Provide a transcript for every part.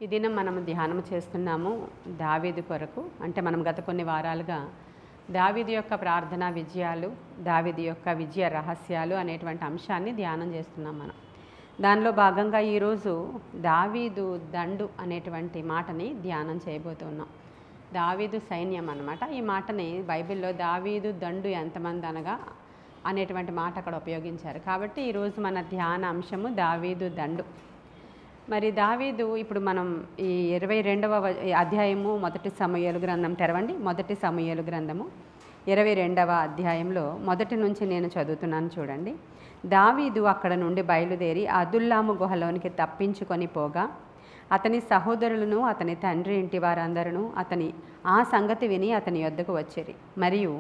ఈ దినం మనం ధ్యానం చేస్తున్నాము దావీదు కొరకు. అంటే మనం గత కొన్ని వారాలుగా దావీదు యొక్క ప్రార్థనా విజయాలు, దావీదు యొక్క విజయ రహస్యాలు అనేటువంటి అంశాన్ని ధ్యానం చేస్తున్నాం మనం. దానిలో భాగంగా ఈరోజు దావీదు దండు అనేటువంటి మాటని ధ్యానం చేయబోతున్నాం. దావీదు సైన్యం అన్నమాట. ఈ మాటని బైబిల్లో దావీదు దండు ఎంతమంది అనగా అనేటువంటి మాట అక్కడ ఉపయోగించారు. కాబట్టి ఈరోజు మన ధ్యాన అంశము దావీదు దండు. మరి దావీదు ఇప్పుడు మనం ఈ 22వ అధ్యాయము మొదటి సమూయేలు గ్రంథం తెరవండి. మొదటి సమూయేలు గ్రంథము 22వ అధ్యాయంలో మొదటి నుంచి నేను చదువుతున్నాను చూడండి. దావీదు అక్కడ నుండి బయలుదేరి అదుల్లాము గుహలోనికి తప్పించుకొని పోగా అతని సహోదరులను అతని తండ్రి ఇంటి వారందరూ ఆ సంగతి విని అతని యొద్దకు వచ్చిరి. మరియు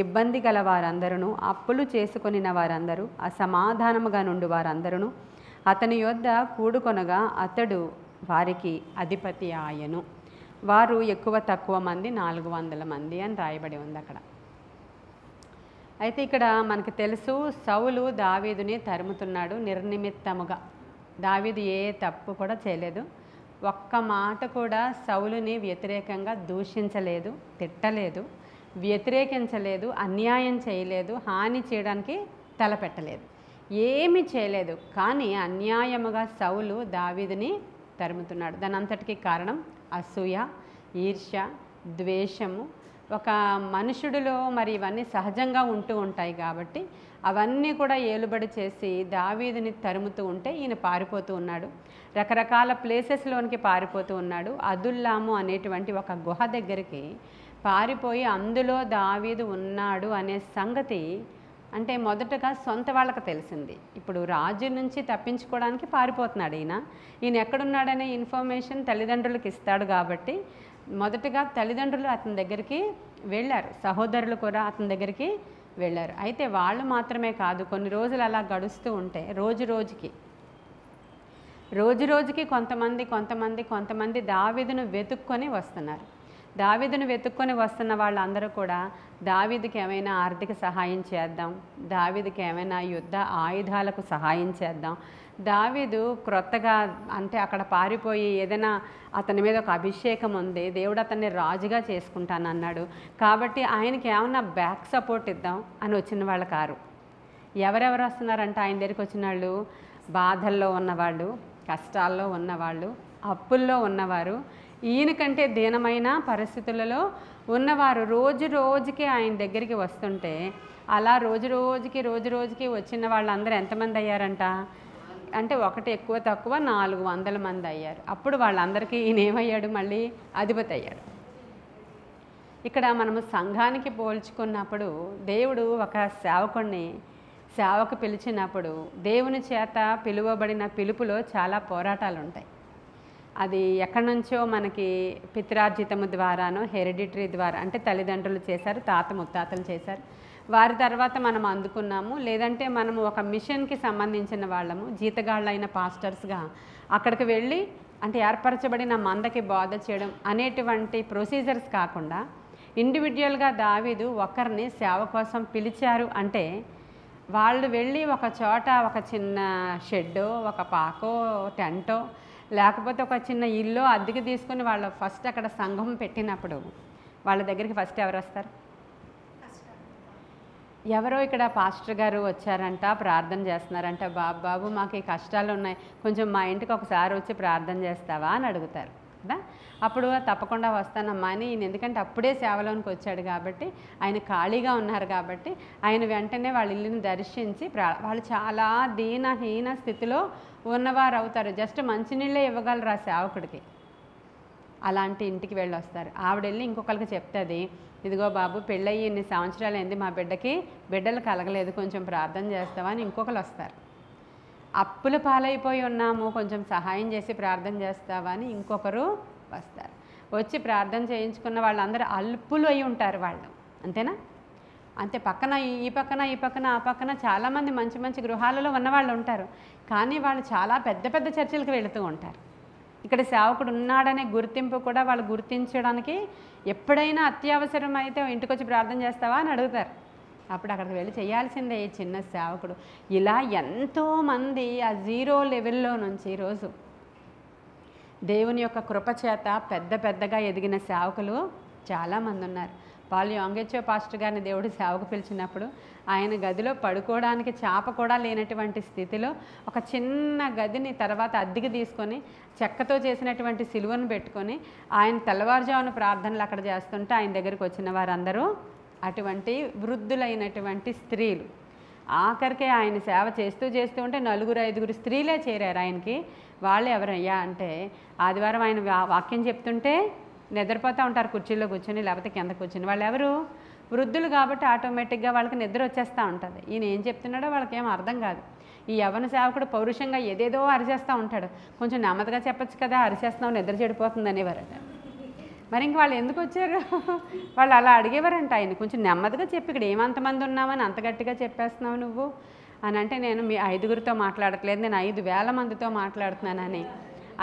ఇబ్బంది గల వారందరూ, అప్పులు చేసుకొనిన వారందరూ, అసమాధానముగా నుండి వారందరూ అతని యొద్ద కూడుకొనగా అతడు వారికి అధిపతి ఆయను. వారు ఎక్కువ తక్కువ మంది 400 మంది అని రాయబడి ఉంది అక్కడ. అయితే ఇక్కడ మనకు తెలుసు, సౌలు దావీదుని తరుముతున్నాడు నిర్నిమిత్తముగా. దావీదు ఏ తప్పు కూడా చేయలేదు. ఒక్క మాట కూడా సౌలుని వ్యతిరేకంగా దూషించలేదు, తిట్టలేదు, వ్యతిరేకించలేదు, అన్యాయం చేయలేదు, హాని చేయడానికి తలపెట్టలేదు, ఏమీ చేయలేదు. కానీ అన్యాయముగా సౌలు దావీదుని తరుముతున్నాడు. దాని అంతటికీ కారణం అసూయ, ఈర్ష్య, ద్వేషము. ఒక మనుషుడిలో మరి ఇవన్నీ సహజంగా ఉంటూ ఉంటాయి కాబట్టి అవన్నీ కూడా ఏలుబడి చేసి దావీదుని తరుముతూ ఉంటే ఈయన పారిపోతూ ఉన్నాడు. రకరకాల ప్లేసెస్లోనికి పారిపోతూ ఉన్నాడు. అదుల్లాము అనేటువంటి ఒక గుహ దగ్గరికి పారిపోయి అందులో దావీదు ఉన్నాడు అనే సంగతి అంటే మొదటగా సొంత వాళ్ళకి తెలిసింది. ఇప్పుడు రాజు నుంచి తప్పించుకోవడానికి పారిపోతున్నాడు ఈయన ఎక్కడున్నాడనే ఇన్ఫర్మేషన్ తల్లిదండ్రులకు ఇస్తాడు. కాబట్టి మొదటగా తల్లిదండ్రులు అతని దగ్గరికి వెళ్ళారు, సహోదరులు కూడా అతని దగ్గరికి వెళ్ళారు. అయితే వాళ్ళు మాత్రమే కాదు, కొన్ని రోజులు అలా గడుస్తూ ఉంటే రోజు రోజుకి కొంతమంది దావీదును వెతుక్కొని వస్తున్నారు. దావీదును వెతుక్కొని వస్తున్న వాళ్ళందరూ కూడా దావీదుకి ఏమైనా ఆర్థిక సహాయం చేద్దాం, దావీదుకి ఏమైనా యుద్ధ ఆయుధాలకు సహాయం చేద్దాం, దావీదు క్రొత్తగా అంటే అక్కడ పారిపోయి ఏదైనా అతని మీద ఒక అభిషేకం ఉంది, దేవుడు అతన్ని రాజుగా చేసుకుంటానన్నాడు కాబట్టి ఆయనకి ఏమన్నా బ్యాక్ సపోర్ట్ ఇద్దాం అని వచ్చిన వాళ్ళు కారు. ఎవరెవరు వస్తున్నారంటే ఆయన దగ్గరికి వచ్చిన వాళ్ళు బాధల్లో ఉన్నవాళ్ళు, కష్టాల్లో ఉన్నవాళ్ళు, అప్పుల్లో ఉన్నవారు, ఈయనకంటే దీనమైన పరిస్థితులలో ఉన్నవారు రోజుకి ఆయన దగ్గరికి వస్తుంటే అలా రోజు రోజుకి వచ్చిన వాళ్ళందరూ ఎంతమంది అయ్యారంట అంటే ఒకటి ఎక్కువ తక్కువ 400 మంది అయ్యారు. అప్పుడు వాళ్ళందరికీ ఈయన ఏమయ్యాడు, మళ్ళీ అధిపతి అయ్యాడు. ఇక్కడ మనము సంఘానికి పోల్చుకున్నప్పుడు దేవుడు ఒక సేవకు పిలిచినప్పుడు దేవుని చేత పిలువబడిన పిలుపులో చాలా పోరాటాలు ఉంటాయి. అది ఎక్కడి నుంచో మనకి పిత్రార్జితము ద్వారానో హెరిడిటరీ ద్వారా అంటే తల్లిదండ్రులు చేశారు, తాత ముత్తాతలు చేశారు, వారి తర్వాత మనం అందుకున్నాము. లేదంటే మనము ఒక మిషన్కి సంబంధించిన వాళ్ళము జీతగాళ్ళైన పాస్టర్స్గా అక్కడికి వెళ్ళి అంటే ఏర్పరచబడిన మందకి బోధ చేయడం అనేటువంటి ప్రొసీజర్స్ కాకుండా ఇండివిజువల్గా దావీదు ఒకరిని సేవ కోసం పిలిచారు. అంటే వాళ్ళు వెళ్ళి ఒక చోట ఒక చిన్న షెడ్డో, ఒక పాకో, టెంటో, లేకపోతే ఒక చిన్న ఇల్లు అద్దెకి తీసుకుని వాళ్ళు ఫస్ట్ అక్కడ సంఘం పెట్టినప్పుడు వాళ్ళ దగ్గరికి ఫస్ట్ ఎవరు వస్తారు? ఎవరో ఇక్కడ పాస్టర్ గారు వచ్చారంట, ప్రార్థన చేస్తున్నారంట, బాబు మాకు ఈ కష్టాలు ఉన్నాయి, కొంచెం మా ఇంటికి ఒకసారి వచ్చి ప్రార్థన చేస్తావా అని అడుగుతారు కదా. అప్పుడు తప్పకుండా వస్తానమ్మా అని ఈయన, ఎందుకంటే అప్పుడే సేవలోనికి వచ్చాడు కాబట్టి ఆయన ఖాళీగా ఉన్నారు కాబట్టి ఆయన వెంటనే వాళ్ళ ఇల్లుని దర్శించి వాళ్ళు చాలా దీనహీన స్థితిలో ఉన్నవారు అవుతారు. జస్ట్ మంచినీళ్ళే ఇవ్వగలరు ఆ సేవకుడికి. అలాంటి ఇంటికి వెళ్ళి వస్తారు. ఆవిడ వెళ్ళి ఇంకొకరికి చెప్తుంది, ఇదిగో బాబు పెళ్ళయ్యి ఇన్ని సంవత్సరాలు అయింది, మా బిడ్డలు కలగలేదు, కొంచెం ప్రార్థన చేస్తావా అని ఇంకొకరు వస్తారు. అప్పుల పాలైపోయి ఉన్నాము, కొంచెం సహాయం చేసి ప్రార్థన చేస్తావా అని ఇంకొకరు వస్తారు. వచ్చి ప్రార్థన చేయించుకున్న వాళ్ళందరూ అల్పులు అయి ఉంటారు వాళ్ళు, అంతేనా? అంతే పక్కన ఈ పక్కన ఆ పక్కన చాలామంది మంచి గృహాలలో ఉన్నవాళ్ళు ఉంటారు. కానీ వాళ్ళు చాలా పెద్ద చర్చలకు వెళుతూ ఉంటారు. ఇక్కడ సేవకుడు ఉన్నాడనే గుర్తింపు కూడా వాళ్ళు గుర్తించడానికి ఎప్పుడైనా అత్యవసరం అయితే ఇంటికి వచ్చి ప్రార్థన చేస్తావా అని అడుగుతారు. అప్పుడు అక్కడికి వెళ్ళి చేయాల్సిందే ఈ చిన్న సేవకుడు. ఇలా ఎంతోమంది ఆ జీరో లెవెల్లో నుంచి ఈరోజు దేవుని యొక్క కృపచేత పెద్ద పెద్దగా ఎదిగిన సేవకులు చాలామంది ఉన్నారు. పాల్ యాంగెచ్చో పాస్టర్ గారిని దేవుడు సేవకు పిలిచినప్పుడు ఆయన గదిలో పడుకోవడానికి చాప కూడా లేనటువంటి స్థితిలో ఒక చిన్న గదిని తర్వాత అద్దెకి తీసుకొని చెక్కతో చేసినటువంటి సిలువను పెట్టుకొని ఆయన తెల్లవారుజామున ప్రార్థనలు అక్కడ చేస్తుంటే ఆయన దగ్గరికి వచ్చిన వారందరూ అటువంటి వృద్ధులైనటువంటి స్త్రీలు. ఆఖరికి ఆయన సేవ చేస్తూ ఉంటే 4-5 స్త్రీలే చేరారు ఆయనకి. వాళ్ళు ఎవరయ్యా అంటే ఆదివారం ఆయన వాక్యం చెప్తుంటే నిద్రపోతూ ఉంటారు కుర్చీలో కూర్చొని, లేకపోతే కింద కూర్చొని. వాళ్ళు ఎవరు? వృద్ధులు కాబట్టి ఆటోమేటిక్గా వాళ్ళకి నిద్ర వచ్చేస్తూ ఉంటుంది. ఈయన ఏం చెప్తున్నాడో వాళ్ళకి ఏం అర్థం కాదు. ఈ యవ్వన సేవకుడు పౌరుషంగా ఏదేదో అరిచేస్తూ ఉంటాడు. కొంచెం నెమ్మదిగా చెప్పచ్చు కదా, అరిచేస్తున్నావు నిద్ర చెడిపోతుంది అనేవారట. మరి ఇంక వాళ్ళు ఎందుకు వచ్చారు? వాళ్ళు అలా అడిగేవారంట ఆయన, కొంచెం నెమ్మదిగా చెప్పి ఇక్కడ ఏమంతమంది ఉన్నామని అంత గట్టిగా చెప్పేస్తున్నావు నువ్వు అని. అంటే నేను మీ 5గురితో మాట్లాడట్లేదు, నేను 5,000 మందితో మాట్లాడుతున్నానని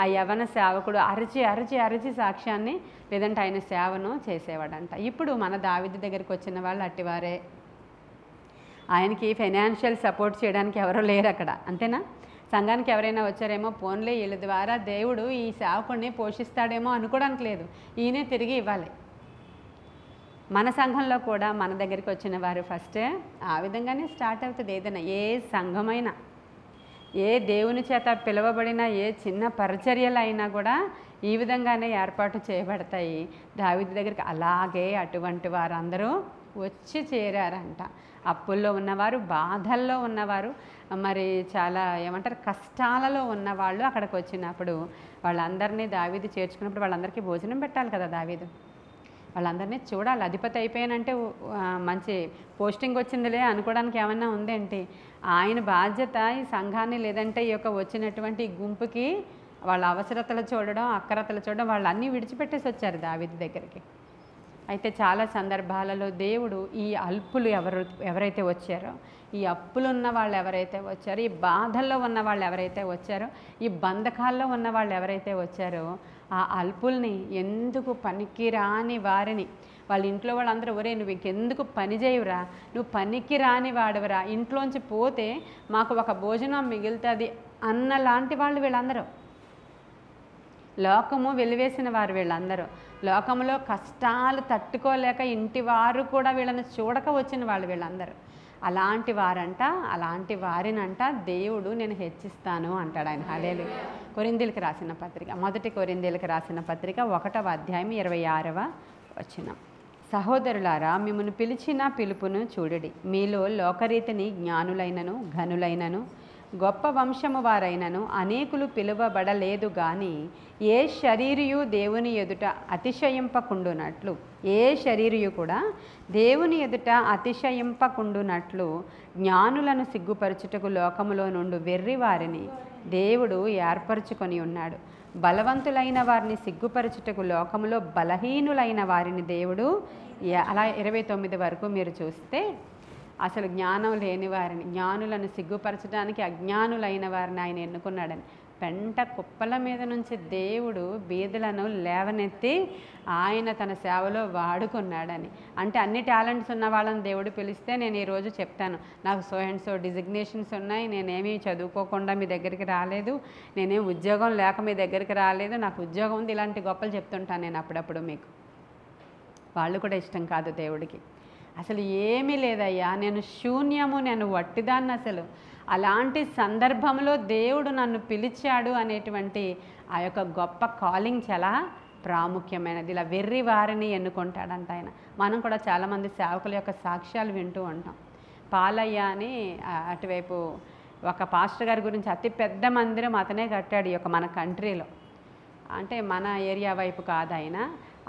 ఆ యవ్వన సేవకుడు అరిచి సాక్ష్యాన్ని లేదంటే ఆయన సేవను చేసేవాడంట. ఇప్పుడు మన దావీదు దగ్గరికి వచ్చిన వాళ్ళు అట్టివారే. ఆయనకి ఫైనాన్షియల్ సపోర్ట్ చేయడానికి ఎవరో లేరు అక్కడ, అంతేనా? సంఘానికి ఎవరైనా వచ్చారేమో, పోన్లే వీళ్ళ ద్వారా దేవుడు ఈ సేవకుడిని పోషిస్తాడేమో అనుకోవడానికి లేదు, ఈయనే తిరిగి ఇవ్వాలి. మన సంఘంలో కూడా మన దగ్గరికి వచ్చిన వారు ఫస్ట్ ఆ విధంగానే స్టార్ట్ అవుతుంది. ఏదైనా ఏ సంఘమైనా, ఏ దేవుని చేత పిలువబడిన ఏ చిన్న పరిచర్యలు అయినా కూడా ఈ విధంగానే ఏర్పాటు చేయబడతాయి. దావీదు దగ్గరికి అలాగే అటువంటి వారందరూ వచ్చి చేరారంట. అప్పుల్లో ఉన్నవారు, బాధల్లో ఉన్నవారు, మరి చాలా ఏమంటారు కష్టాలలో ఉన్నవాళ్ళు అక్కడికి వచ్చినప్పుడు వాళ్ళందరినీ దావీదు చేర్చుకున్నప్పుడు వాళ్ళందరికీ భోజనం పెట్టాలి కదా దావీదు. వాళ్ళందరినీ చూడాలి. అధిపతి అయిపోయానంటే మంచి పోస్టింగ్ వచ్చిందిలే అనుకోవడానికి ఏమన్నా ఉందేంటి? ఆయన బాధ్యత ఈ సంఘాన్ని లేదంటే ఈ యొక్క వచ్చినటువంటి గుంపుకి వాళ్ళ అవసరతలు చూడడం, అక్కరతలు చూడడం, వాళ్ళు అన్నీ విడిచిపెట్టేసి వచ్చారు దావీదు దగ్గరికి. అయితే చాలా సందర్భాలలో దేవుడు ఈ అల్పులు ఎవరైతే వచ్చారో, ఈ అప్పులు ఉన్న వాళ్ళు ఎవరైతే వచ్చారో, ఈ బాధల్లో ఉన్న వాళ్ళు ఎవరైతే వచ్చారో, ఈ బంధకాల్లో ఉన్న వాళ్ళు ఎవరైతే వచ్చారో, ఆ అల్పుల్ని, ఎందుకు పనికిరాని వారిని, వాళ్ళ ఇంట్లో వాళ్ళందరూ ఒరే నువ్వు ఇంకెందుకు పని చేయవురా, నువ్వు పనికి రాని వాడవరా, ఇంట్లోంచి పోతే మాకు ఒక భోజనం మిగులుతుంది అన్నలాంటి వాళ్ళు వీళ్ళందరూ. లోకము వెలివేసిన వారు వీళ్ళందరూ. లోకంలో కష్టాలు తట్టుకోలేక ఇంటి వారు కూడా వీళ్ళని చూడక వచ్చిన వాళ్ళు వీళ్ళందరూ. అలాంటి వారంట, అలాంటి వారినంట దేవుడు నేను హెచ్చిస్తాను అంటాడు ఆయన. హల్లెలూయా. కొరింథీయులకు రాసిన పత్రిక, మొదటి కొరింథీయులకు రాసిన పత్రిక 1వ అధ్యాయం 26వ వచనం. సహోదరులారా, మిమ్మల్ని పిలిచిన పిలుపును చూడుడి. మీలో లోకరీతిని జ్ఞానులైనను ఘనులైనను గొప్ప వంశము వారైనను అనేకులు పిలువబడలేదు గాని ఏ శరీరియు దేవుని ఎదుట అతిశయింపకుండునట్లు, ఏ శరీరియు కూడా దేవుని ఎదుట అతిశయింపకుండునట్లు జ్ఞానులను సిగ్గుపరచుటకు లోకములో నుండి వెర్రి వారిని దేవుడు ఏర్పరచుకొని ఉన్నాడు. బలవంతులైన వారిని సిగ్గుపరచుటకు లోకములో బలహీనులైన వారిని దేవుడు, అలా 29 వరకు మీరు చూస్తే అసలు జ్ఞానం లేని వారిని, జ్ఞానులను సిగ్గుపరచడానికి అజ్ఞానులైన వారిని ఆయన ఎన్నుకున్నాడని. పెంట కుప్పల మీద నుంచి దేవుడు బీదలను లేవనెత్తి ఆయన తన సేవలో వాడుకున్నాడని. అంటే అన్ని టాలెంట్స్ ఉన్న వాళ్ళని దేవుడు పిలిస్తే నేను ఈరోజు చెప్తాను, నాకు సో అండ్ సో డిజిగ్నేషన్స్ ఉన్నాయి, నేనేమీ చదువుకోకుండా మీ దగ్గరికి రాలేదు, నేనేం ఉద్యోగం లేక మీ దగ్గరికి రాలేదు, నాకు ఉద్యోగం ఉంది, ఇలాంటి గొప్పలు చెప్తుంటాను నేను అప్పుడప్పుడు మీకు. వాళ్ళు కూడా ఇష్టం కాదు దేవుడికి. అసలు ఏమీ లేదయ్యా, నేను శూన్యము, నేను వట్టిదాన్ని. అసలు అలాంటి సందర్భంలో దేవుడు నన్ను పిలిచాడు అనేటువంటి ఆ యొక్క గొప్ప కాలింగ్ చాలా ప్రాముఖ్యమైనది. ఇలా వెర్రి వారిని ఎన్నుకుంటాడంట ఆయన. మనం కూడా చాలామంది సేవకుల యొక్క సాక్ష్యాలు వింటూ ఉంటాం. పాలయ్య అని అటువైపు ఒక పాస్టర్ గారి గురించి అతి పెద్ద మందిరం అతనే కట్టాడు ఈ యొక్క మన కంట్రీలో. అంటే మన ఏరియా వైపు కాదు ఆయన.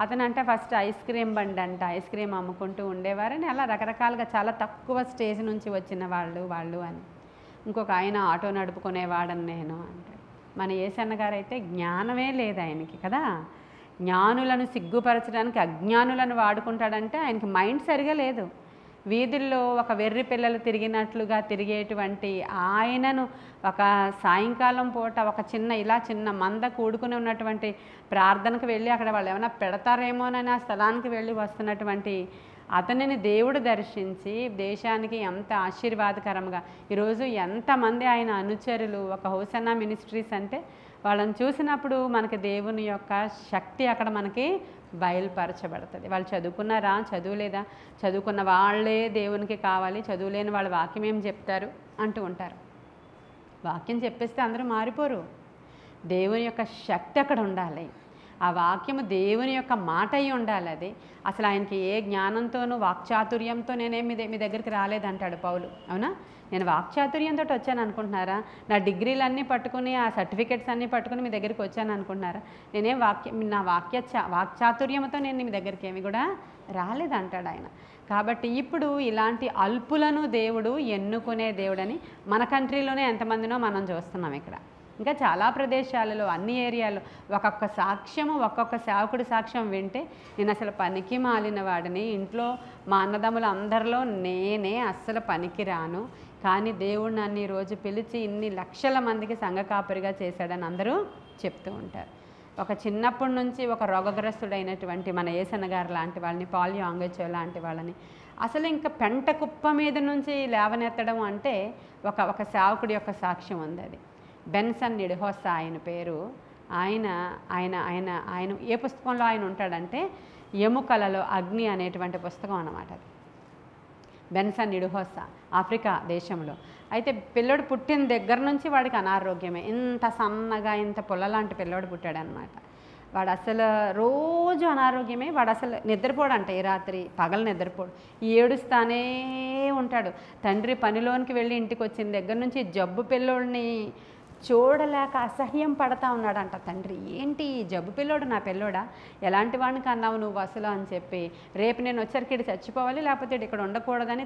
అతనంటే ఫస్ట్ ఐస్ క్రీమ్ బండి అంట, ఐస్ క్రీమ్ అమ్ముకుంటూ ఉండేవారని, అలా రకరకాలుగా చాలా తక్కువ స్టేజ్ నుంచి వచ్చిన వాళ్ళు అని. ఇంకొక ఆయన ఆటో నడుపుకునేవాడని నేను అంటే. మన యేసన్న గారు అయితే జ్ఞానమే లేదు ఆయనకి కదా. జ్ఞానులను సిగ్గుపరచడానికి అజ్ఞానులను వాడుకుంటాడంటే ఆయనకి మైండ్ సరిగా లేదు. వీధుల్లో ఒక వెర్రి పిల్లలు తిరిగినట్లుగా తిరిగేటువంటి ఆయనను ఒక సాయంకాలం పూట ఒక చిన్న మంద కూడుకుని ఉన్నటువంటి ప్రార్థనకు వెళ్ళి అక్కడ వాళ్ళు ఏమైనా పెడతారేమోనని ఆ స్థలానికి వెళ్ళి వస్తున్నటువంటి అతనిని దేవుడు దర్శించి దేశానికి ఎంత ఆశీర్వాదకరంగా ఈరోజు ఎంతమంది ఆయన అనుచరులు, ఒక హోసన్నా మినిస్ట్రీస్ అంటే వాళ్ళని చూసినప్పుడు మనకి దేవుని యొక్క శక్తి అక్కడ మనకి బయలుపరచబడుతుంది. వాళ్ళు చదువుకున్నారా, చదువులేదా, చదువుకున్న వాళ్ళే దేవునికి కావాలి, చదువులేని వాళ్ళ వాక్యం ఏం చెప్తారు అంటూ ఉంటారు. వాక్యం చెప్పేస్తే అందరూ మారిపోరు. దేవుని యొక్క శక్తి అక్కడ ఉండాలి. ఆ వాక్యము దేవుని యొక్క మాట అయి ఉండాలి. అది అసలు ఆయనకి ఏ జ్ఞానంతోనూ వాక్చాతుర్యంతో నేనేం మీ దగ్గరికి రాలేదంటాడు పౌలు. అవునా? నేను వాక్చాతుర్యంతో వచ్చాను అనుకుంటున్నారా? నా డిగ్రీలన్నీ పట్టుకుని ఆ సర్టిఫికెట్స్ అన్నీ పట్టుకుని మీ దగ్గరికి వచ్చాను అనుకుంటున్నారా? నేనేం నా వాక్చాతుర్యంతో నేను మీ దగ్గరికి ఏమి కూడా రాలేదంటాడు ఆయన. కాబట్టి ఇప్పుడు ఇలాంటి అల్పులను దేవుడు ఎన్నుకునే దేవుడని మన కంట్రీలోనే ఎంతమందినో మనం చూస్తున్నాం. ఇక్కడ ఇంకా చాలా ప్రదేశాలలో, అన్ని ఏరియాలో ఒక్కొక్క సాక్ష్యము, ఒక్కొక్క సేవకుడి సాక్ష్యం వింటే నేను అసలు పనికి మాలిన వాడిని, ఇంట్లో మా అన్నదమ్ముల అందరిలో నేనే అస్సలు పనికి రాను, కానీ దేవుడు నన్ను ఈరోజు పిలిచి ఇన్ని లక్షల మందికి సంఘ కాపరిగా చేశాడని అందరూ చెప్తూ ఉంటారు. ఒక చిన్నప్పటి నుంచి ఒక రోగగ్రస్తుడైనటువంటి మన ఏసన్న గారు లాంటి వాళ్ళని, పాల్ యాంగచో లాంటి వాళ్ళని అసలు ఇంకా పెంట కుప్ప మీద నుంచి లేవనెత్తడం అంటే ఒక సేవకుడి యొక్క సాక్ష్యం ఉంది. అది బెన్సన్ ఇడహోసా ఆయన పేరు. ఆయన ఏ పుస్తకంలో ఆయన ఉంటాడంటే ఎముకలలో అగ్ని అనేటువంటి పుస్తకం అన్నమాట. అది బెన్సన్ ఇడహోసా, ఆఫ్రికా దేశంలో. అయితే పిల్లోడు పుట్టిన దగ్గర నుంచి వాడికి అనారోగ్యమే. ఇంత సన్నగా ఇంత పుల్లలాంటి పిల్లోడు పుట్టాడనమాట. వాడు అసలు రోజు అనారోగ్యమే. వాడు అసలు నిద్రపోడంట, ఈ రాత్రి పగలు నిద్రపోడు, ఏడుస్తానే ఉంటాడు. తండ్రి పనిలోనికి వెళ్ళి ఇంటికి వచ్చిన దగ్గర నుంచి జబ్బు పిల్లోడిని చూడలేక అసహ్యం పడతా ఉన్నాడంట తండ్రి. ఏంటి జబ్బు పిల్లోడు, నా పిల్లోడా, ఎలాంటి వాడిని అన్నావు నువ్వు అసలు అని చెప్పి, రేపు నేను వచ్చరికి ఇటు చచ్చిపోవాలి, లేకపోతే ఇక్కడ ఉండకూడదని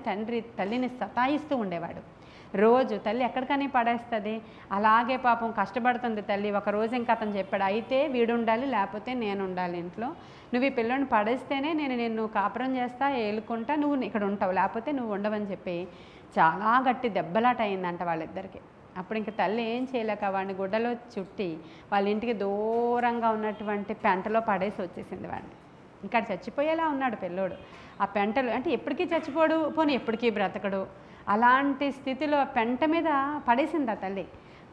తల్లిని సతాయిస్తూ ఉండేవాడు. రోజు తల్లి ఎక్కడికని పడేస్తుంది. అలాగే పాపం కష్టపడుతుంది తల్లి. ఒకరోజు ఇంకా అతను చెప్పాడు, అయితే వీడు ఉండాలి, లేకపోతే నేను ఉండాలి ఇంట్లో. నువ్వు ఈ పిల్లని పడేస్తేనే నేను నిన్ను కాపురం చేస్తా, ఏలుకుంటా, నువ్వు ఇక్కడ ఉంటావు, లేకపోతే నువ్వు ఉండవని చెప్పి చాలా గట్టి దెబ్బలాట అయిందంట వాళ్ళిద్దరికి. అప్పుడు ఇంక తల్లి ఏం చేయలేక వాడిని గుడ్డలో చుట్టి వాళ్ళ ఇంటికి దూరంగా ఉన్నటువంటి పెంటలో పడేసి వచ్చేసింది వాడిని. ఇంకా చచ్చిపోయేలా ఉన్నాడు పిల్లోడు. ఆ పెంటలు అంటే ఎప్పటికీ చచ్చిపోడు, పోనీ ఎప్పటికీ బ్రతకడు, అలాంటి స్థితిలో పెంట మీద పడేసింది ఆ తల్లి.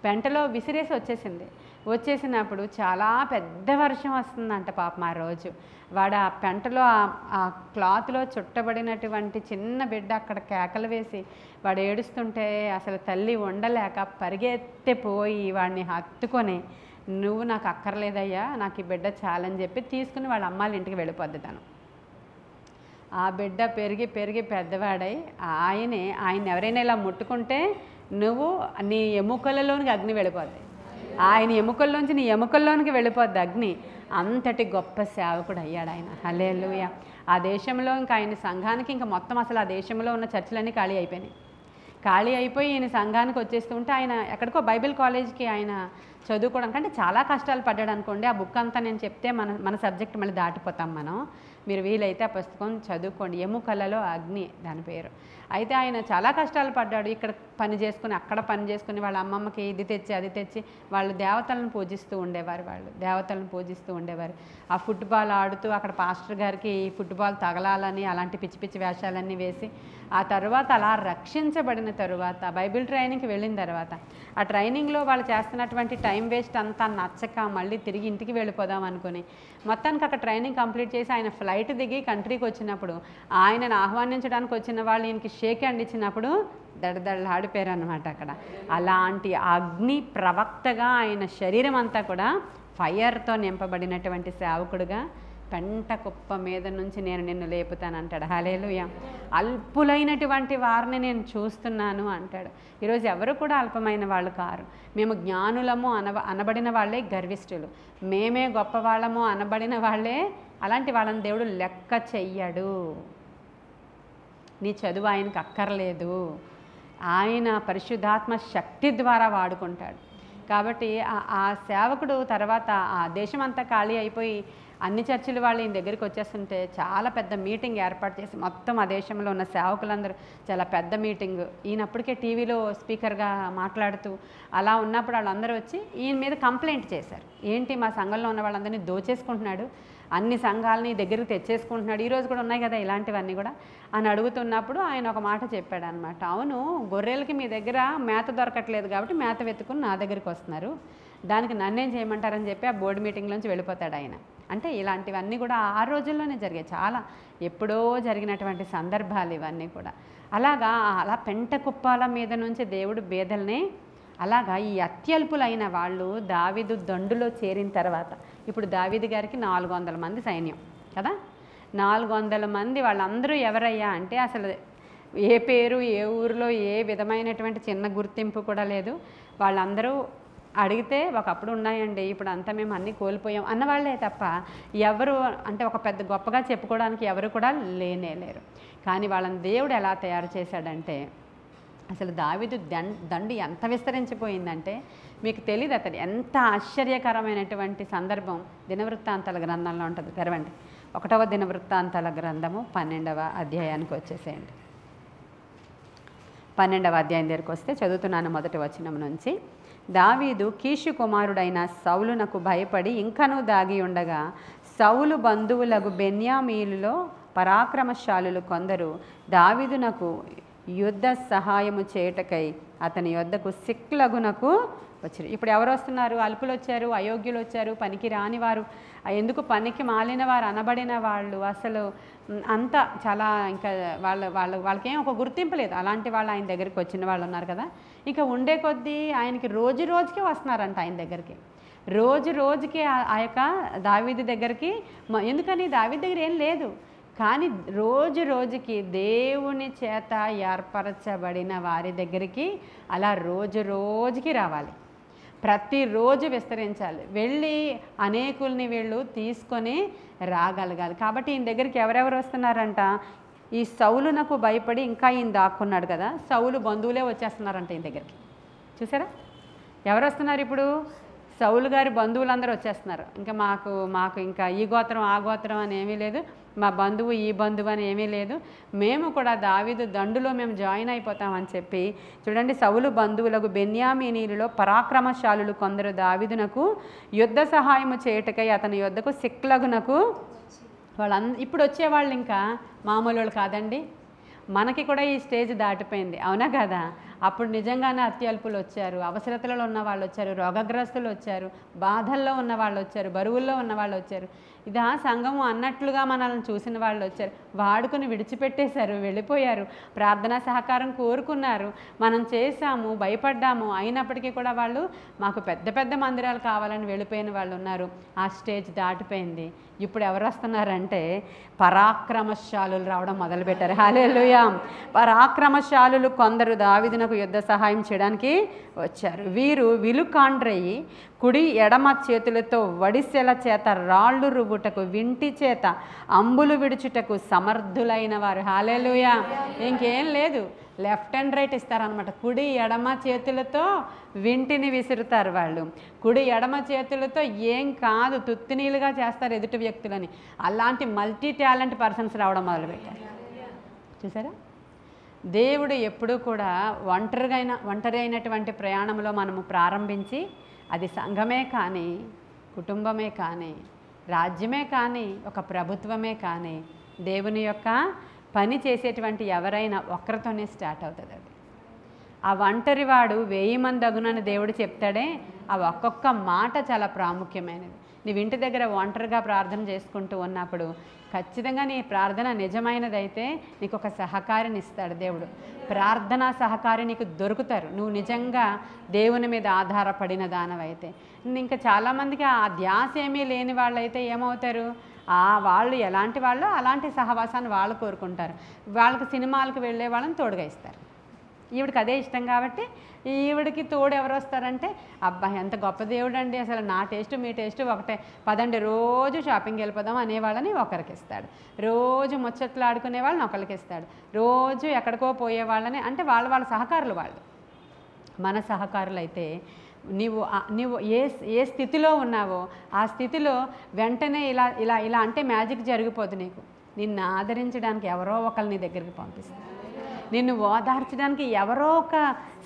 పెంటలో విసిరేసి వచ్చేసినప్పుడు చాలా పెద్ద వర్షం వస్తుందంట పాపం ఆ రోజు. వాడు ఆ పెంటలో ఆ క్లాత్లో చుట్టబడినటువంటి చిన్న బిడ్డ అక్కడ కేకలు వేసి వాడు ఏడుస్తుంటే అసలు తల్లి ఉండలేక పరిగెత్తిపోయి వాడిని హత్తుకొని, నువ్వు నాకు అక్కర్లేదయ్యా, నాకు ఈ బిడ్డ చాలని చెప్పి తీసుకుని వాళ్ళ అమ్మాళ్ళ ఇంటికి వెళ్ళిపోద్ది తను. ఆ బిడ్డ పెరిగి పెద్దవాడై ఆయన ఎవరైనా ఇలా ముట్టుకుంటే నువ్వు నీ ఎముకలలోనికి అగ్ని వెళ్ళిపోద్ది, ఆయన ఎముకల్లోంచి నీ ఎముకల్లోనికి వెళ్ళిపోద్ది అగ్ని. అంతటి గొప్ప సేవకుడు అయ్యాడు ఆయన. హల్లెలూయా. ఆ దేశంలో ఇంకా ఆయన సంఘానికి ఇంకా మొత్తం అసలు ఆ దేశంలో ఉన్న చర్చిలన్నీ ఖాళీ అయిపోయి ఈయన సంఘానికి వచ్చేస్తూ ఉంటే ఆయన ఎక్కడికో బైబిల్ కాలేజ్కి ఆయన చదువుకోవడానికి, అంటే చాలా కష్టాలు పడ్డాడు అనుకోండి. ఆ బుక్ అంతా నేను చెప్తే మన సబ్జెక్ట్ మళ్ళీ దాటిపోతాం మనం. మీరు వీలైతే ఆ పుస్తకం చదువుకోండి. ఎముకలలో అగ్ని దాని పేరు. అయితే ఆయన చాలా కష్టాలు పడ్డాడు. ఇక్కడ పని చేసుకుని అక్కడ పని చేసుకుని వాళ్ళ అమ్మమ్మకి ఇది తెచ్చి అది తెచ్చి వాళ్ళు దేవతలను పూజిస్తూ ఉండేవారు. ఆ ఫుట్బాల్ ఆడుతూ అక్కడ పాస్టర్ గారికి ఫుట్బాల్ తగలాలని అలాంటి పిచ్చి పిచ్చి వేషాలన్నీ వేసి, ఆ తర్వాత అలా రక్షించబడిన తరువాత బైబిల్ ట్రైనింగ్కి వెళ్ళిన తర్వాత ఆ ట్రైనింగ్లో వాళ్ళు చేస్తున్నటువంటి టైం వేస్ట్ అంతా నచ్చక మళ్ళీ తిరిగి ఇంటికి వెళ్ళిపోదాం అనుకుని మొత్తానికి అక్కడ ట్రైనింగ్ కంప్లీట్ చేసి ఆయన ఫ్లైట్ దిగి కంట్రీకి వచ్చినప్పుడు ఆయనను ఆహ్వానించడానికి వచ్చిన వాళ్ళు ఈయనకి షేక్ హ్యాండ్ ఇచ్చినప్పుడు దడదడలాడిపోయారు అనమాట అక్కడ. అలాంటి అగ్ని ప్రవక్తగా ఆయన శరీరం అంతా కూడా ఫైర్తో నింపబడినటువంటి సేవకుడుగా పెంట కుప్ప మీద నుంచి నేను నిన్ను లేపుతానంటాడు. హల్లెలూయా. అల్పులైనటువంటి వారిని నేను చూస్తున్నాను అంటాడు. ఈరోజు ఎవరు కూడా అల్పమైన వాళ్ళు కారు. మేము జ్ఞానులము అనబడిన వాళ్ళే గర్విష్ఠులు, మేమే గొప్పవాళ్ళము అనబడిన వాళ్ళే, అలాంటి వాళ్ళని దేవుడు లెక్క చెయ్యడు. నీ చదువు ఆయనకు అక్కర్లేదు, ఆయన పరిశుద్ధాత్మ శక్తి ద్వారా వాడుకుంటాడు. కాబట్టి ఆ సేవకుడు తర్వాత ఆ దేశం అంతా ఖాళీ అయిపోయి అన్ని చర్చిలు వాళ్ళు ఈయన దగ్గరికి వచ్చేస్తుంటే చాలా పెద్ద మీటింగ్ ఏర్పాటు చేసి మొత్తం ఆ దేశంలో ఉన్న సేవకులందరూ చాలా పెద్ద మీటింగ్, ఈయనప్పటికే టీవీలో స్పీకర్గా మాట్లాడుతూ అలా ఉన్నప్పుడు వాళ్ళందరూ వచ్చి ఈయన మీద కంప్లైంట్ చేశారు. ఏంటి మా సంఘంలో ఉన్న వాళ్ళందరినీ దోచేసుకుంటున్నాడు, అన్ని సంఘాలని దగ్గరికి తెచ్చేసుకుంటున్నాడు, ఈరోజు కూడా ఉన్నాయి కదా ఇలాంటివన్నీ కూడా అని అడుగుతున్నప్పుడు ఆయన ఒక మాట చెప్పాడు అనమాట. అవును, గొర్రెలకి మీ దగ్గర మేత దొరకట్లేదు కాబట్టి మేత వెతుకుని నా దగ్గరికి వస్తున్నారు, దానికి నన్నేం చేయమంటారని చెప్పి ఆ బోర్డు మీటింగ్లోంచి వెళ్ళిపోతాడు ఆయన. అంటే ఇలాంటివన్నీ కూడా ఆ రోజుల్లోనే జరిగాయి, చాలా ఎప్పుడో జరిగినటువంటి సందర్భాలు ఇవన్నీ కూడా. అలాగా అలా పెంట కుప్పాల మీద నుంచి దేవుడు బేదల్ని, అలాగా ఈ అత్యల్పులైన వాళ్ళు దావీదు దండులో చేరిన తర్వాత, ఇప్పుడు దావీదు గారికి 400 మంది సైన్యం కదా, 400 మంది వాళ్ళందరూ ఎవరయ్యా అంటే అసలు ఏ పేరు, ఏ ఊరిలో ఏ విధమైనటువంటి చిన్న గుర్తింపు కూడా లేదు. వాళ్ళందరూ అడిగితే ఒకప్పుడు ఉన్నాయండి, ఇప్పుడు అంతా మేము అన్నీ కోల్పోయాం అన్నవాళ్లే తప్ప ఎవరు అంటే ఒక పెద్ద గొప్పగా చెప్పుకోవడానికి ఎవరు కూడా లేరు. కానీ వాళ్ళని దేవుడు ఎలా తయారు చేశాడంటే, అసలు దావీదు దండు ఎంత విస్తరించిపోయిందంటే మీకు తెలియదు. అతడు ఎంత ఆశ్చర్యకరమైనటువంటి సందర్భం దినవృత్తాంతాల గ్రంథంలో ఉంటుంది. తెరవండి 1వ దినవృత్తాంతాల గ్రంథము 12వ అధ్యాయానికి వచ్చేసేయండి. 12వ అధ్యాయం దగ్గరికి వస్తే చదువుతున్నాను మొదటి వచనం నుంచి. దావీదు కీషు కుమారుడైన సౌలునకు భయపడి ఇంకనూ దాగి ఉండగా, సౌలు బంధువులకు బెన్యామీలులో పరాక్రమశాలులు కొందరు దావీదునకు యుద్ధ సహాయము చేయుటకై అతని యొద్దకు సిక్లగునకు వచ్చారు. ఇప్పుడు ఎవరు వస్తున్నారు? అల్పులు వచ్చారు, అయోగ్యులు వచ్చారు, పనికి రాని వారు, ఎందుకు పనికి మాలిన వారు అనబడిన వాళ్ళు, అసలు అంతా చాలా ఇంకా వాళ్ళకేం ఒక గుర్తింపు లేదు. అలాంటి వాళ్ళు ఆయన దగ్గరికి వచ్చిన వాళ్ళు ఉన్నారు కదా. ఇంకా ఉండే కొద్దీ ఆయనకి రోజు రోజుకి వస్తున్నారంట ఆయన దగ్గరికి, రోజు రోజుకి ఆ యొక్క దావీదు దగ్గరికి. ఎందుకని దావీదు దగ్గర ఏం లేదు, కానీ రోజు రోజుకి దేవుని చేత ఏర్పరచబడిన వారి దగ్గరికి అలా రోజు రోజుకి రావాలి, ప్రతిరోజు విస్తరించాలి, వెళ్ళి అనేకుల్ని వీళ్ళు తీసుకొని రాగలగాలి. కాబట్టి ఈయన దగ్గరికి ఎవరెవరు వస్తున్నారంట? ఈ సౌలునకు భయపడి ఇంకా ఈయన దాక్కున్నాడు కదా, సౌలు బంధువులే వచ్చేస్తున్నారంట ఈయన దగ్గరికి. చూసారా ఎవరు వస్తున్నారు ఇప్పుడు? సౌలు గారి బంధువులందరూ వచ్చేస్తున్నారు. ఇంకా మాకు ఇంకా ఈ గోత్రం ఆ గోత్రం అని ఏమీ లేదు, మా బంధువు ఈ బంధువు అని ఏమీ లేదు, మేము కూడా దావీదు దండులో మేము జాయిన్ అయిపోతామని చెప్పి. చూడండి, సౌలు బంధువులకు బెన్యామీనీలలో పరాక్రమశాలులు కొందరు దావీదునకు యుద్ధ సహాయము చేయుటకై అతని యొద్దకు సిక్లగునకు. ఇప్పుడు వచ్చేవాళ్ళు ఇంకా మామూలు వాళ్ళు కాదండి. మనకి కూడా ఈ స్టేజ్ దాటిపోయింది, అవునా కదా? అప్పుడు నిజంగానే అత్యల్పులు వచ్చారు, అవసరతలలో ఉన్న వాళ్ళు వచ్చారు, రోగగ్రస్తులు వచ్చారు, బాధల్లో ఉన్న వాళ్ళు వచ్చారు, బరువుల్లో ఉన్న వాళ్ళు వచ్చారు. ఇదా సంఘము అన్నట్లుగా మనల్ని చూసిన వాళ్ళు వచ్చారు, వాడుకొని విడిచిపెట్టేశారు, వెళ్ళిపోయారు, ప్రార్థనా సహకారం కోరుకున్నారు, మనం చేశాము, భయపడ్డాము, అయినప్పటికీ కూడా వాళ్ళు మాకు పెద్ద పెద్ద మందిరాలు కావాలని వెళ్ళిపోయిన వాళ్ళు ఉన్నారు. ఆ స్టేజ్ దాటిపోయింది. ఇప్పుడు ఎవరు వస్తున్నారంటే పరాక్రమశాలులు రావడం మొదలుపెట్టారు. హల్లెలూయా! పరాక్రమశాలులు కొందరు దావీదునకు యుద్ధ సహాయం చేయడానికి వచ్చారు. వీరు విలుకాండ్రయి కుడి ఎడమ చేతులతో వడిసెల చేత రాళ్ళు రువ్వుటకు, వింటి చేత అంబులు విడుచుటకు సమర్థులైన వారు. హల్లెలూయా! ఇంకేం లేదు, లెఫ్ట్ అండ్ రైట్ ఇస్తారనమాట. కుడి ఎడమ చేతులతో వింటిని విసురుతారు వాళ్ళు, కుడి ఎడమ చేతులతో ఏం కాదు తుత్తినీలుగా చేస్తారు ఎదుటి వ్యక్తులని. అలాంటి మల్టీ టాలెంట్ పర్సన్స్ రావడం మొదలుపెట్టారు. చూసారా, దేవుడు ఎప్పుడూ కూడా ఒంటరి అయినటువంటి ప్రయాణంలో మనము ప్రారంభించి, అది సంఘమే కానీ, కుటుంబమే కానీ, రాజ్యమే కానీ, ఒక ప్రభుత్వమే కానీ, దేవుని యొక్క పని చేసేటువంటి ఎవరైనా ఒక్కరితోనే స్టార్ట్ అవుతుంది. అది ఆ ఒంటరివాడు 1000 మంది అగునని దేవుడు చెప్తాడే, ఆ ఒక్కొక్క మాట చాలా ప్రాముఖ్యమైనది. నీవు ఇంటి దగ్గర ఒంటరిగా ప్రార్థన చేసుకుంటూ ఉన్నప్పుడు ఖచ్చితంగా నీ ప్రార్థన నిజమైనదైతే నీకు ఒక సహకారిని ఇస్తాడు దేవుడు. ప్రార్థనా సహకారి నీకు దొరుకుతారు, నువ్వు నిజంగా దేవుని మీద ఆధారపడిన దానవైతే. ఇంకా చాలామందికి ఆ ధ్యాస ఏమీ లేని వాళ్ళైతే ఏమవుతారు, వాళ్ళు ఎలాంటి వాళ్ళు అలాంటి సహవాసాన్ని వాళ్ళు కోరుకుంటారు. వాళ్ళకి సినిమాలకు వెళ్ళే వాళ్ళని తోడుగా ఇస్తారు. ఈవిడికి అదే ఇష్టం కాబట్టి ఈవిడికి తోడు ఎవరు వస్తారంటే, అబ్బాయి ఎంత గొప్ప దేవుడు అండి, అసలు నా టేస్ట్ మీ టేస్ట్ ఒకటే, పదండి రోజు షాపింగ్కి వెళ్ళిపోదాం అనేవాళ్ళని ఒకరికి ఇస్తాడు, రోజు ముచ్చట్లు ఆడుకునే వాళ్ళని ఒకరికి ఇస్తాడు, రోజు ఎక్కడికో పోయే వాళ్ళని, అంటే వాళ్ళ సహకారులు వాళ్ళు. మన సహకారులు అయితే నీవు ఏ స్థితిలో ఉన్నావో ఆ స్థితిలో వెంటనే ఇలా అంటే మ్యాజిక్ జరిగిపోదు. నిన్ను ఆదరించడానికి ఎవరో ఒకరిని నీ దగ్గరికి పంపిస్తారు, నిన్ను ఓదార్చడానికి ఎవరో ఒక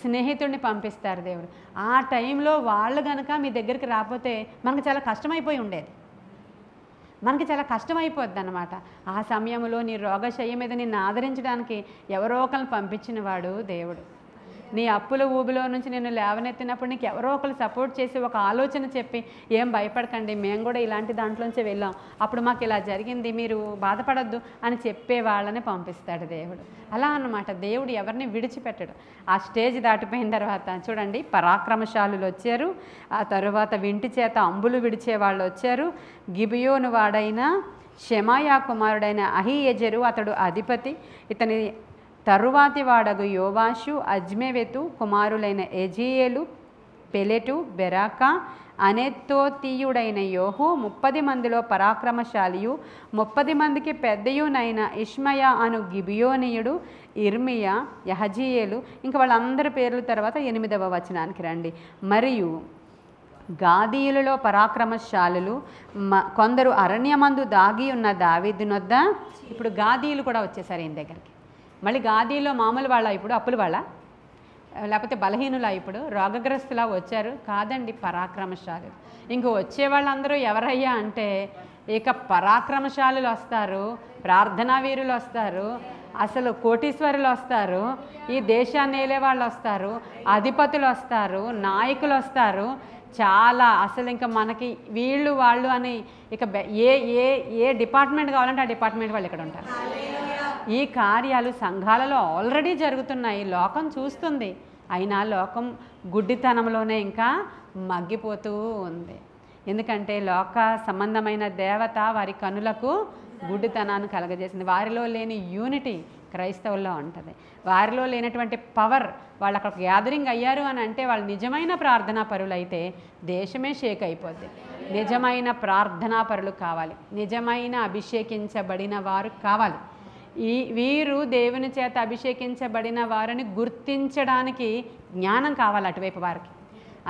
స్నేహితుడిని పంపిస్తారు దేవుడు. ఆ టైంలో వాళ్ళు కనుక మీ దగ్గరికి రాకపోతే మనకు చాలా కష్టమైపోయి ఉండేది, మనకి చాలా కష్టమైపోద్ది అన్నమాట. ఆ సమయంలో నీ రోగశయ్య మీద నిన్ను ఆదరించడానికి ఎవరో ఒకరిని పంపించిన వాడు దేవుడు. నీ అప్పుల ఊబిలో నుంచి నేను లేవనెత్తినప్పుడు నీకు ఎవరో ఒకరు సపోర్ట్ చేసి ఒక ఆలోచన చెప్పి ఏం భయపడకండి, మేము కూడా ఇలాంటి దాంట్లోంచి వెళ్ళాం, అప్పుడు మాకు ఇలా జరిగింది, మీరు బాధపడద్దు అని చెప్పే వాళ్ళని పంపిస్తాడు దేవుడు. అలా అన్నమాట, దేవుడు ఎవరిని విడిచిపెట్టడు. ఆ స్టేజ్ దాటిపోయిన తర్వాత చూడండి, పరాక్రమశాలులు వచ్చారు, ఆ తరువాత వింటి చేత అంబులు విడిచే వాళ్ళు వచ్చారు. గిబియోను వాడైన షెమాయా కుమారుడైన అహీయెజెరు అతడు అధిపతి, ఇతని తరువాతి వాడగు యోవాషు, అజ్మెవెతు కుమారులైన ఎజీయేలు, పెలెటు, బెరాకా, అనేతోతీయుడైన యోహు 30 మందిలో పరాక్రమశాలియు 30 మందికి పెద్దయునైన ఇష్మయా అను గిబియోనీయుడు, ఇర్మియా, యహజీయేలు. ఇంకా వాళ్ళందరి పేర్ల తర్వాత 8వ వచనానికి రండి. మరియు గాదీయులలో పరాక్రమశాలులు కొందరు అరణ్యమందు దాగి ఉన్న దావీదునొద్ద. ఇప్పుడు గాదీయులు కూడా వచ్చేసారు ఈయన దగ్గరికి. మళ్ళీ గాదీలో మామూలు వాళ్ళ, ఇప్పుడు అప్పుల వాళ్ళ, లేకపోతే బలహీనులా, ఇప్పుడు రోగగ్రస్తులా వచ్చారు కాదండి, పరాక్రమశాలులు. ఇంక వచ్చే వాళ్ళందరూ ఎవరయ్యా అంటే ఇక పరాక్రమశాలులు వస్తారు, ప్రార్థనా వీరులు వస్తారు, అసలు కోటీశ్వరులు వస్తారు, ఈ దేశాన్ని ఏలే వాళ్ళు వస్తారు, అధిపతులు వస్తారు, నాయకులు వస్తారు. చాలా అసలు ఇంకా మనకి వీళ్ళు వాళ్ళు అని ఇక ఏ ఏ ఏ డిపార్ట్మెంట్ కావాలంటే ఆ డిపార్ట్మెంట్ వాళ్ళు ఇక్కడ ఉంటారు. ఈ కార్యాలు సంఘాలలో ఆల్రెడీ జరుగుతున్నాయి, లోకం చూస్తుంది. అయినా లోకం గుడ్డితనంలోనే ఇంకా మగ్గిపోతూ ఉంది. ఎందుకంటే లోక సంబంధమైన దేవత వారి కనులకు గుడ్డితనాన్ని కలగజేసింది. వారిలో లేని యూనిటీ క్రైస్తవుల్లో ఉంటుంది. వారిలో లేనటువంటి పవర్, వాళ్ళు అక్కడ గ్యాదరింగ్ అయ్యారు అని అంటే వాళ్ళు నిజమైన ప్రార్థనా పరులు అయితే దేశమే షేక్ అయిపోద్ది. నిజమైన ప్రార్థనా పరులు కావాలి, నిజమైన అభిషేకించబడిన వారు కావాలి. వీరు దేవుని చేత అభిషేకించబడిన వారిని గుర్తించడానికి జ్ఞానం కావాలి అటువైపు వారికి.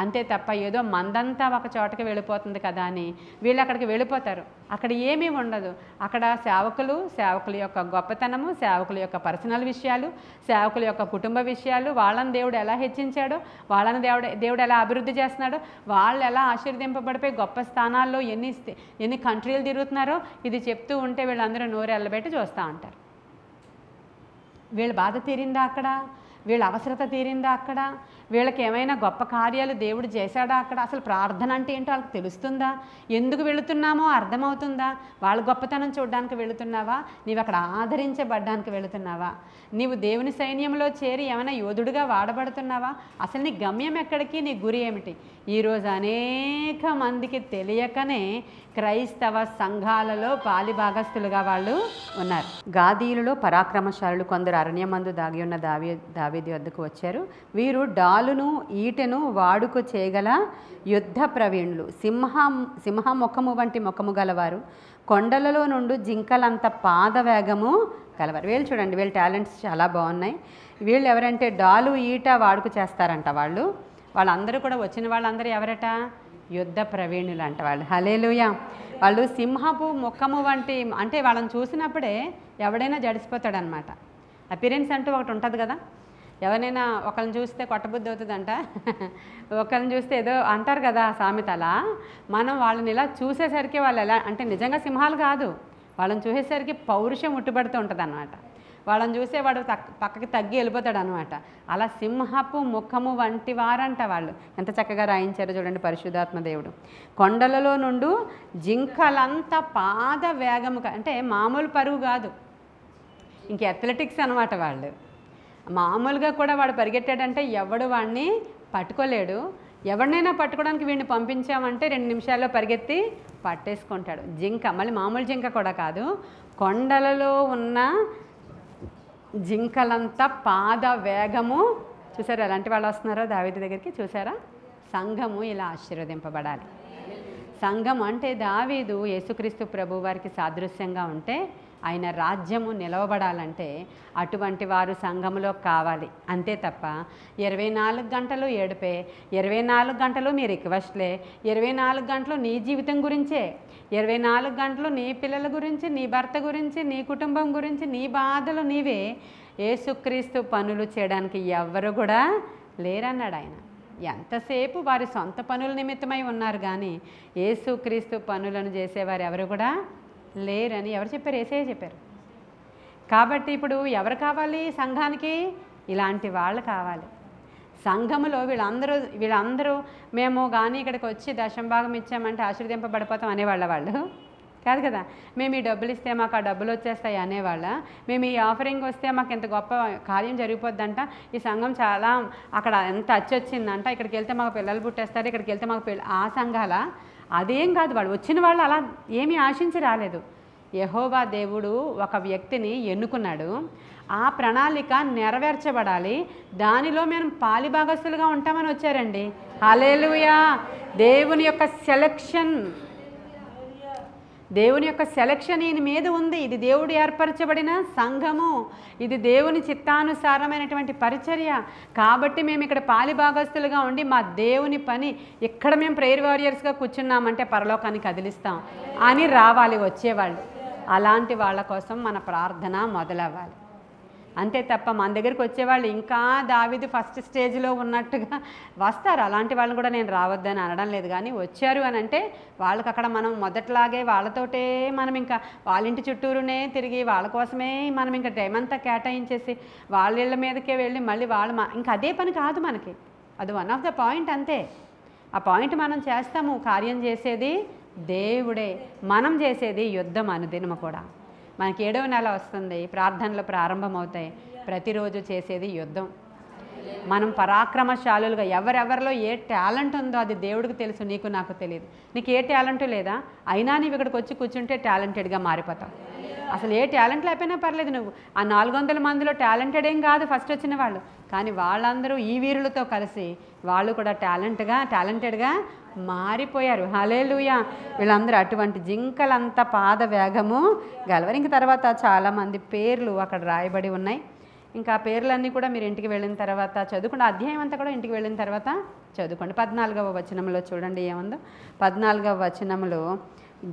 అంతే తప్ప ఏదో మందంతా ఒక చోటకి వెళ్ళిపోతుంది కదా అని వీళ్ళు అక్కడికి వెళ్ళిపోతారు. అక్కడ ఏమీ ఉండదు. అక్కడ సేవకుల యొక్క గొప్పతనము, సేవకుల యొక్క పర్సనల్ విషయాలు, సేవకుల యొక్క కుటుంబ విషయాలు, వాళ్ళని దేవుడు ఎలా హెచ్చించాడో, వాళ్ళని దేవుడు ఎలా అభివృద్ధి చేస్తున్నాడో, వాళ్ళు ఎలా ఆశీర్వదింపబడిపోయి గొప్ప స్థానాల్లో ఎన్ని కంట్రీలు తిరుగుతున్నారో ఇది చెప్తూ ఉంటే వీళ్ళందరూ నోరు ఎల్లబెట్టి చూస్తూ ఉంటారు. వీళ్ళ బాధ తీరిందా అక్కడ? వీళ్ళ అవసరత తీరిందా అక్కడ? వీళ్ళకి ఏమైనా గొప్ప కార్యాలు దేవుడు చేశాడా అక్కడ? అసలు ప్రార్థన అంటే ఏంటో వాళ్ళకి తెలుస్తుందా? ఎందుకు వెళుతున్నామో అర్థమవుతుందా? వాళ్ళ గొప్పతనం చూడడానికి వెళుతున్నావా? నీవు అక్కడ ఆదరించబడ్డానికి వెళుతున్నావా? నీవు దేవుని సైన్యంలో చేరి ఏమైనా యోధుడిగా వాడబడుతున్నావా? అసలు నీ గమ్యం ఎక్కడికి, నీ గురి ఏమిటి? ఈరోజు అనేక మందికి తెలియకనే క్రైస్తవ సంఘాలలో పాలిభాగస్తులుగా వాళ్ళు ఉన్నారు. గాదీయులలో పరాక్రమశాలులు కొందరు అరణ్యమందు దాగి ఉన్న దావీదు వద్దకు వచ్చారు. వీరు డాలును ఈటెను వాడుక చేయగల యుద్ధ ప్రవీణులు, సింహ ముఖము వంటి ముఖము గలవారు, కొండలలో నుండి జింకలంత పాదవేగము కలవారు. వీళ్ళు చూడండి, వీళ్ళ టాలెంట్స్ చాలా బాగున్నాయి. వీళ్ళు ఎవరంటే డాలు ఈట వాడుక చేస్తారంట. వాళ్ళందరూ కూడా వచ్చిన వాళ్ళందరూ ఎవరట? యుద్ధ ప్రవీణులు అంట వాళ్ళు. హల్లెలూయా. వాళ్ళు సింహపు ముఖము వంటి, అంటే వాళ్ళని చూసినప్పుడే ఎవడైనా జడిసిపోతాడనమాట. అపిరెన్స్ అంటూ ఒకటి ఉంటుంది కదా, ఎవరైనా ఒకరిని చూస్తే కొట్టబుద్ధి అవుతుందంట, ఒకరిని చూస్తే ఏదో అంటారు కదా సామెత. అలా మనం వాళ్ళని ఇలా చూసేసరికి వాళ్ళు ఎలా అంటే నిజంగా సింహాలు కాదు, వాళ్ళని చూసేసరికి పౌరుషం ఉట్టుబడుతూ ఉంటుంది అన్నమాట. వాళ్ళని చూసే వాడు పక్కకి తగ్గి వెళ్ళిపోతాడు అనమాట. అలా సింహపు ముఖము వంటి వారంట వాళ్ళు. ఎంత చక్కగా రాయించారో చూడండి పరిశుద్ధాత్మ దేవుడు. కొండలలో నుండి జింకలంతా పాద వేగము, అంటే మామూలు పరుగు కాదు, ఇంక అథ్లెటిక్స్ అనమాట వాళ్ళు. మామూలుగా కూడా వాడు పరిగెట్టాడంటే ఎవడు వాడిని పట్టుకోలేడు. ఎవరినైనా పట్టుకోవడానికి వీడిని పంపించామంటే 2 నిమిషాల్లో పరిగెత్తి పట్టేసుకుంటాడు. జింక మళ్ళీ మామూలు జింక కూడా కాదు, కొండలలో ఉన్న జింకలంతా పాద వేగము. చూసారా ఎలాంటి వాళ్ళు వస్తున్నారో దావీదు దగ్గరికి? చూసారా? సంఘము ఇలా ఆశీర్వదింపబడాలి. సంఘం అంటే దావీదు యేసుక్రీస్తు ప్రభు వారికి సాదృశ్యంగా ఉంటే ఆయన రాజ్యము నిలవబడాలంటే అటువంటి వారు సంఘములో కావాలి. అంతే తప్ప 24 గంటలు ఏడుపే, 24 గంటలు మీ రిక్వెస్ట్లే, 24 గంటలు నీ జీవితం గురించే, 24 గంటలు నీ పిల్లల గురించి, నీ భర్త గురించి, నీ కుటుంబం గురించి, నీ బాధలు నీవే. యేసుక్రీస్తు పనులు చేయడానికి ఎవ్వరు కూడా లేరన్నాడు ఆయన. ఎంతసేపు వారి సొంత పనుల నిమిత్తమై ఉన్నారు కానీ యేసుక్రీస్తు పనులను చేసేవారు ఎవరు కూడా లేరని ఎవరు చెప్పారు? యేసయ్య చెప్పారు. కాబట్టి ఇప్పుడు ఎవరు కావాలి సంఘానికి? ఇలాంటి వాళ్ళు కావాలి. సంఘములో వీళ్ళందరూ మేము కానీ ఇక్కడికి వచ్చి దశంభాగం ఇచ్చామంటే ఆశీర్వదింపబడిపోతాం అనేవాళ్ళ వాళ్ళు కాదు కదా. మేము ఈ డబ్బులు ఇస్తే మాకు ఆ డబ్బులు వచ్చేస్తాయి అనేవాళ్ళ. మేము ఈ ఆఫరింగ్ వస్తే మాకు ఎంత గొప్ప కార్యం జరిగిపోద్దంట, ఈ సంఘం చాలా అక్కడ ఎంత అచ్చొచ్చిందంట, ఇక్కడికి వెళ్తే మాకు పిల్లలు పుట్టేస్తారు, ఇక్కడికి వెళ్తే మాకు ఆ సంఘాల అదేం కాదు. వాళ్ళు వచ్చిన వాళ్ళు అలా ఏమీ ఆశించి రాలేదు. యెహోవా దేవుడు ఒక వ్యక్తిని ఎన్నుకున్నాడు, ఆ ప్రణాళిక నెరవేర్చబడాలి, దానిలో మేము పాలిభాగస్తులుగా ఉంటామని వచ్చారండి. హల్లెలూయా. దేవుని యొక్క సెలక్షన్ ఈయన మీద ఉంది. ఇది దేవుడు ఏర్పరచబడిన సంఘము, ఇది దేవుని చిత్తానుసారమైనటువంటి పరిచర్య. కాబట్టి మేము ఇక్కడ పాలిభాగస్తులుగా ఉండి మా దేవుని పని ఇక్కడ మేము ప్రేయర్ వారియర్స్గా కూర్చున్నామంటే పరలోకాన్ని కదిలిస్తాం అని రావాలి వచ్చేవాళ్ళు. అలాంటి వాళ్ళ కోసం మన ప్రార్థన మొదలవ్వాలి. అంతే తప్ప మన దగ్గరికి వచ్చేవాళ్ళు ఇంకా దావీదు ఫస్ట్ స్టేజ్లో ఉన్నట్టుగా వస్తారు. అలాంటి వాళ్ళని కూడా నేను రావద్దని అనడం లేదు, కానీ వచ్చారు అని అంటే వాళ్ళకి అక్కడ మనం మొదట్లాగే వాళ్ళతోటే మనం ఇంకా వాళ్ళ ఇంటి చుట్టూరునే తిరిగి వాళ్ళ కోసమే మనం ఇంకా టైం అంతా కేటాయించేసి వాళ్ళ ఇళ్ళ మీదకే వెళ్ళి మళ్ళీ వాళ్ళు ఇంకా అదే పని కాదు మనకి. అది వన్ ఆఫ్ ద పాయింట్ అంతే. ఆ పాయింట్ మనం చేస్తాము. కార్యం చేసేది దేవుడే, మనం చేసేది యుద్ధం అనుదినము కూడా. మనకి 7వ నెల వస్తుంది, ప్రార్థనలు ప్రారంభమవుతాయి. ప్రతిరోజు చేసేది యుద్ధం. మనం పరాక్రమశాలులుగా ఎవరెవరిలో ఏ టాలెంట్ ఉందో అది దేవుడికి తెలుసు, నీకు నాకు తెలియదు. నీకు ఏ టాలెంట్ లేదా, అయినా నీవు ఇక్కడికి వచ్చి కూర్చుంటే టాలెంటెడ్గా మారిపోతావు. అసలు ఏ టాలెంట్ లేకపోయినా పర్లేదు, నువ్వు ఆ 400 మందిలో టాలెంటెడ్ ఏం కాదు ఫస్ట్ వచ్చిన వాళ్ళు, కానీ వాళ్ళందరూ ఈ వీరులతో కలిసి వాళ్ళు కూడా టాలెంటెడ్గా మారిపోయారు. హల్లెలూయా. వీళ్ళందరూ అటువంటి జింకలంత పాద వేగము గలవారు. ఇంక తర్వాత చాలామంది పేర్లు అక్కడ రాయబడి ఉన్నాయి. ఇంకా పేర్లన్నీ కూడా మీరు ఇంటికి వెళ్ళిన తర్వాత చదువుకోండి. అధ్యాయం అంతా కూడా ఇంటికి వెళ్ళిన తర్వాత చదువుకోండి. 14వ వచనంలో చూడండి ఏముందో. 14వ వచనంలో,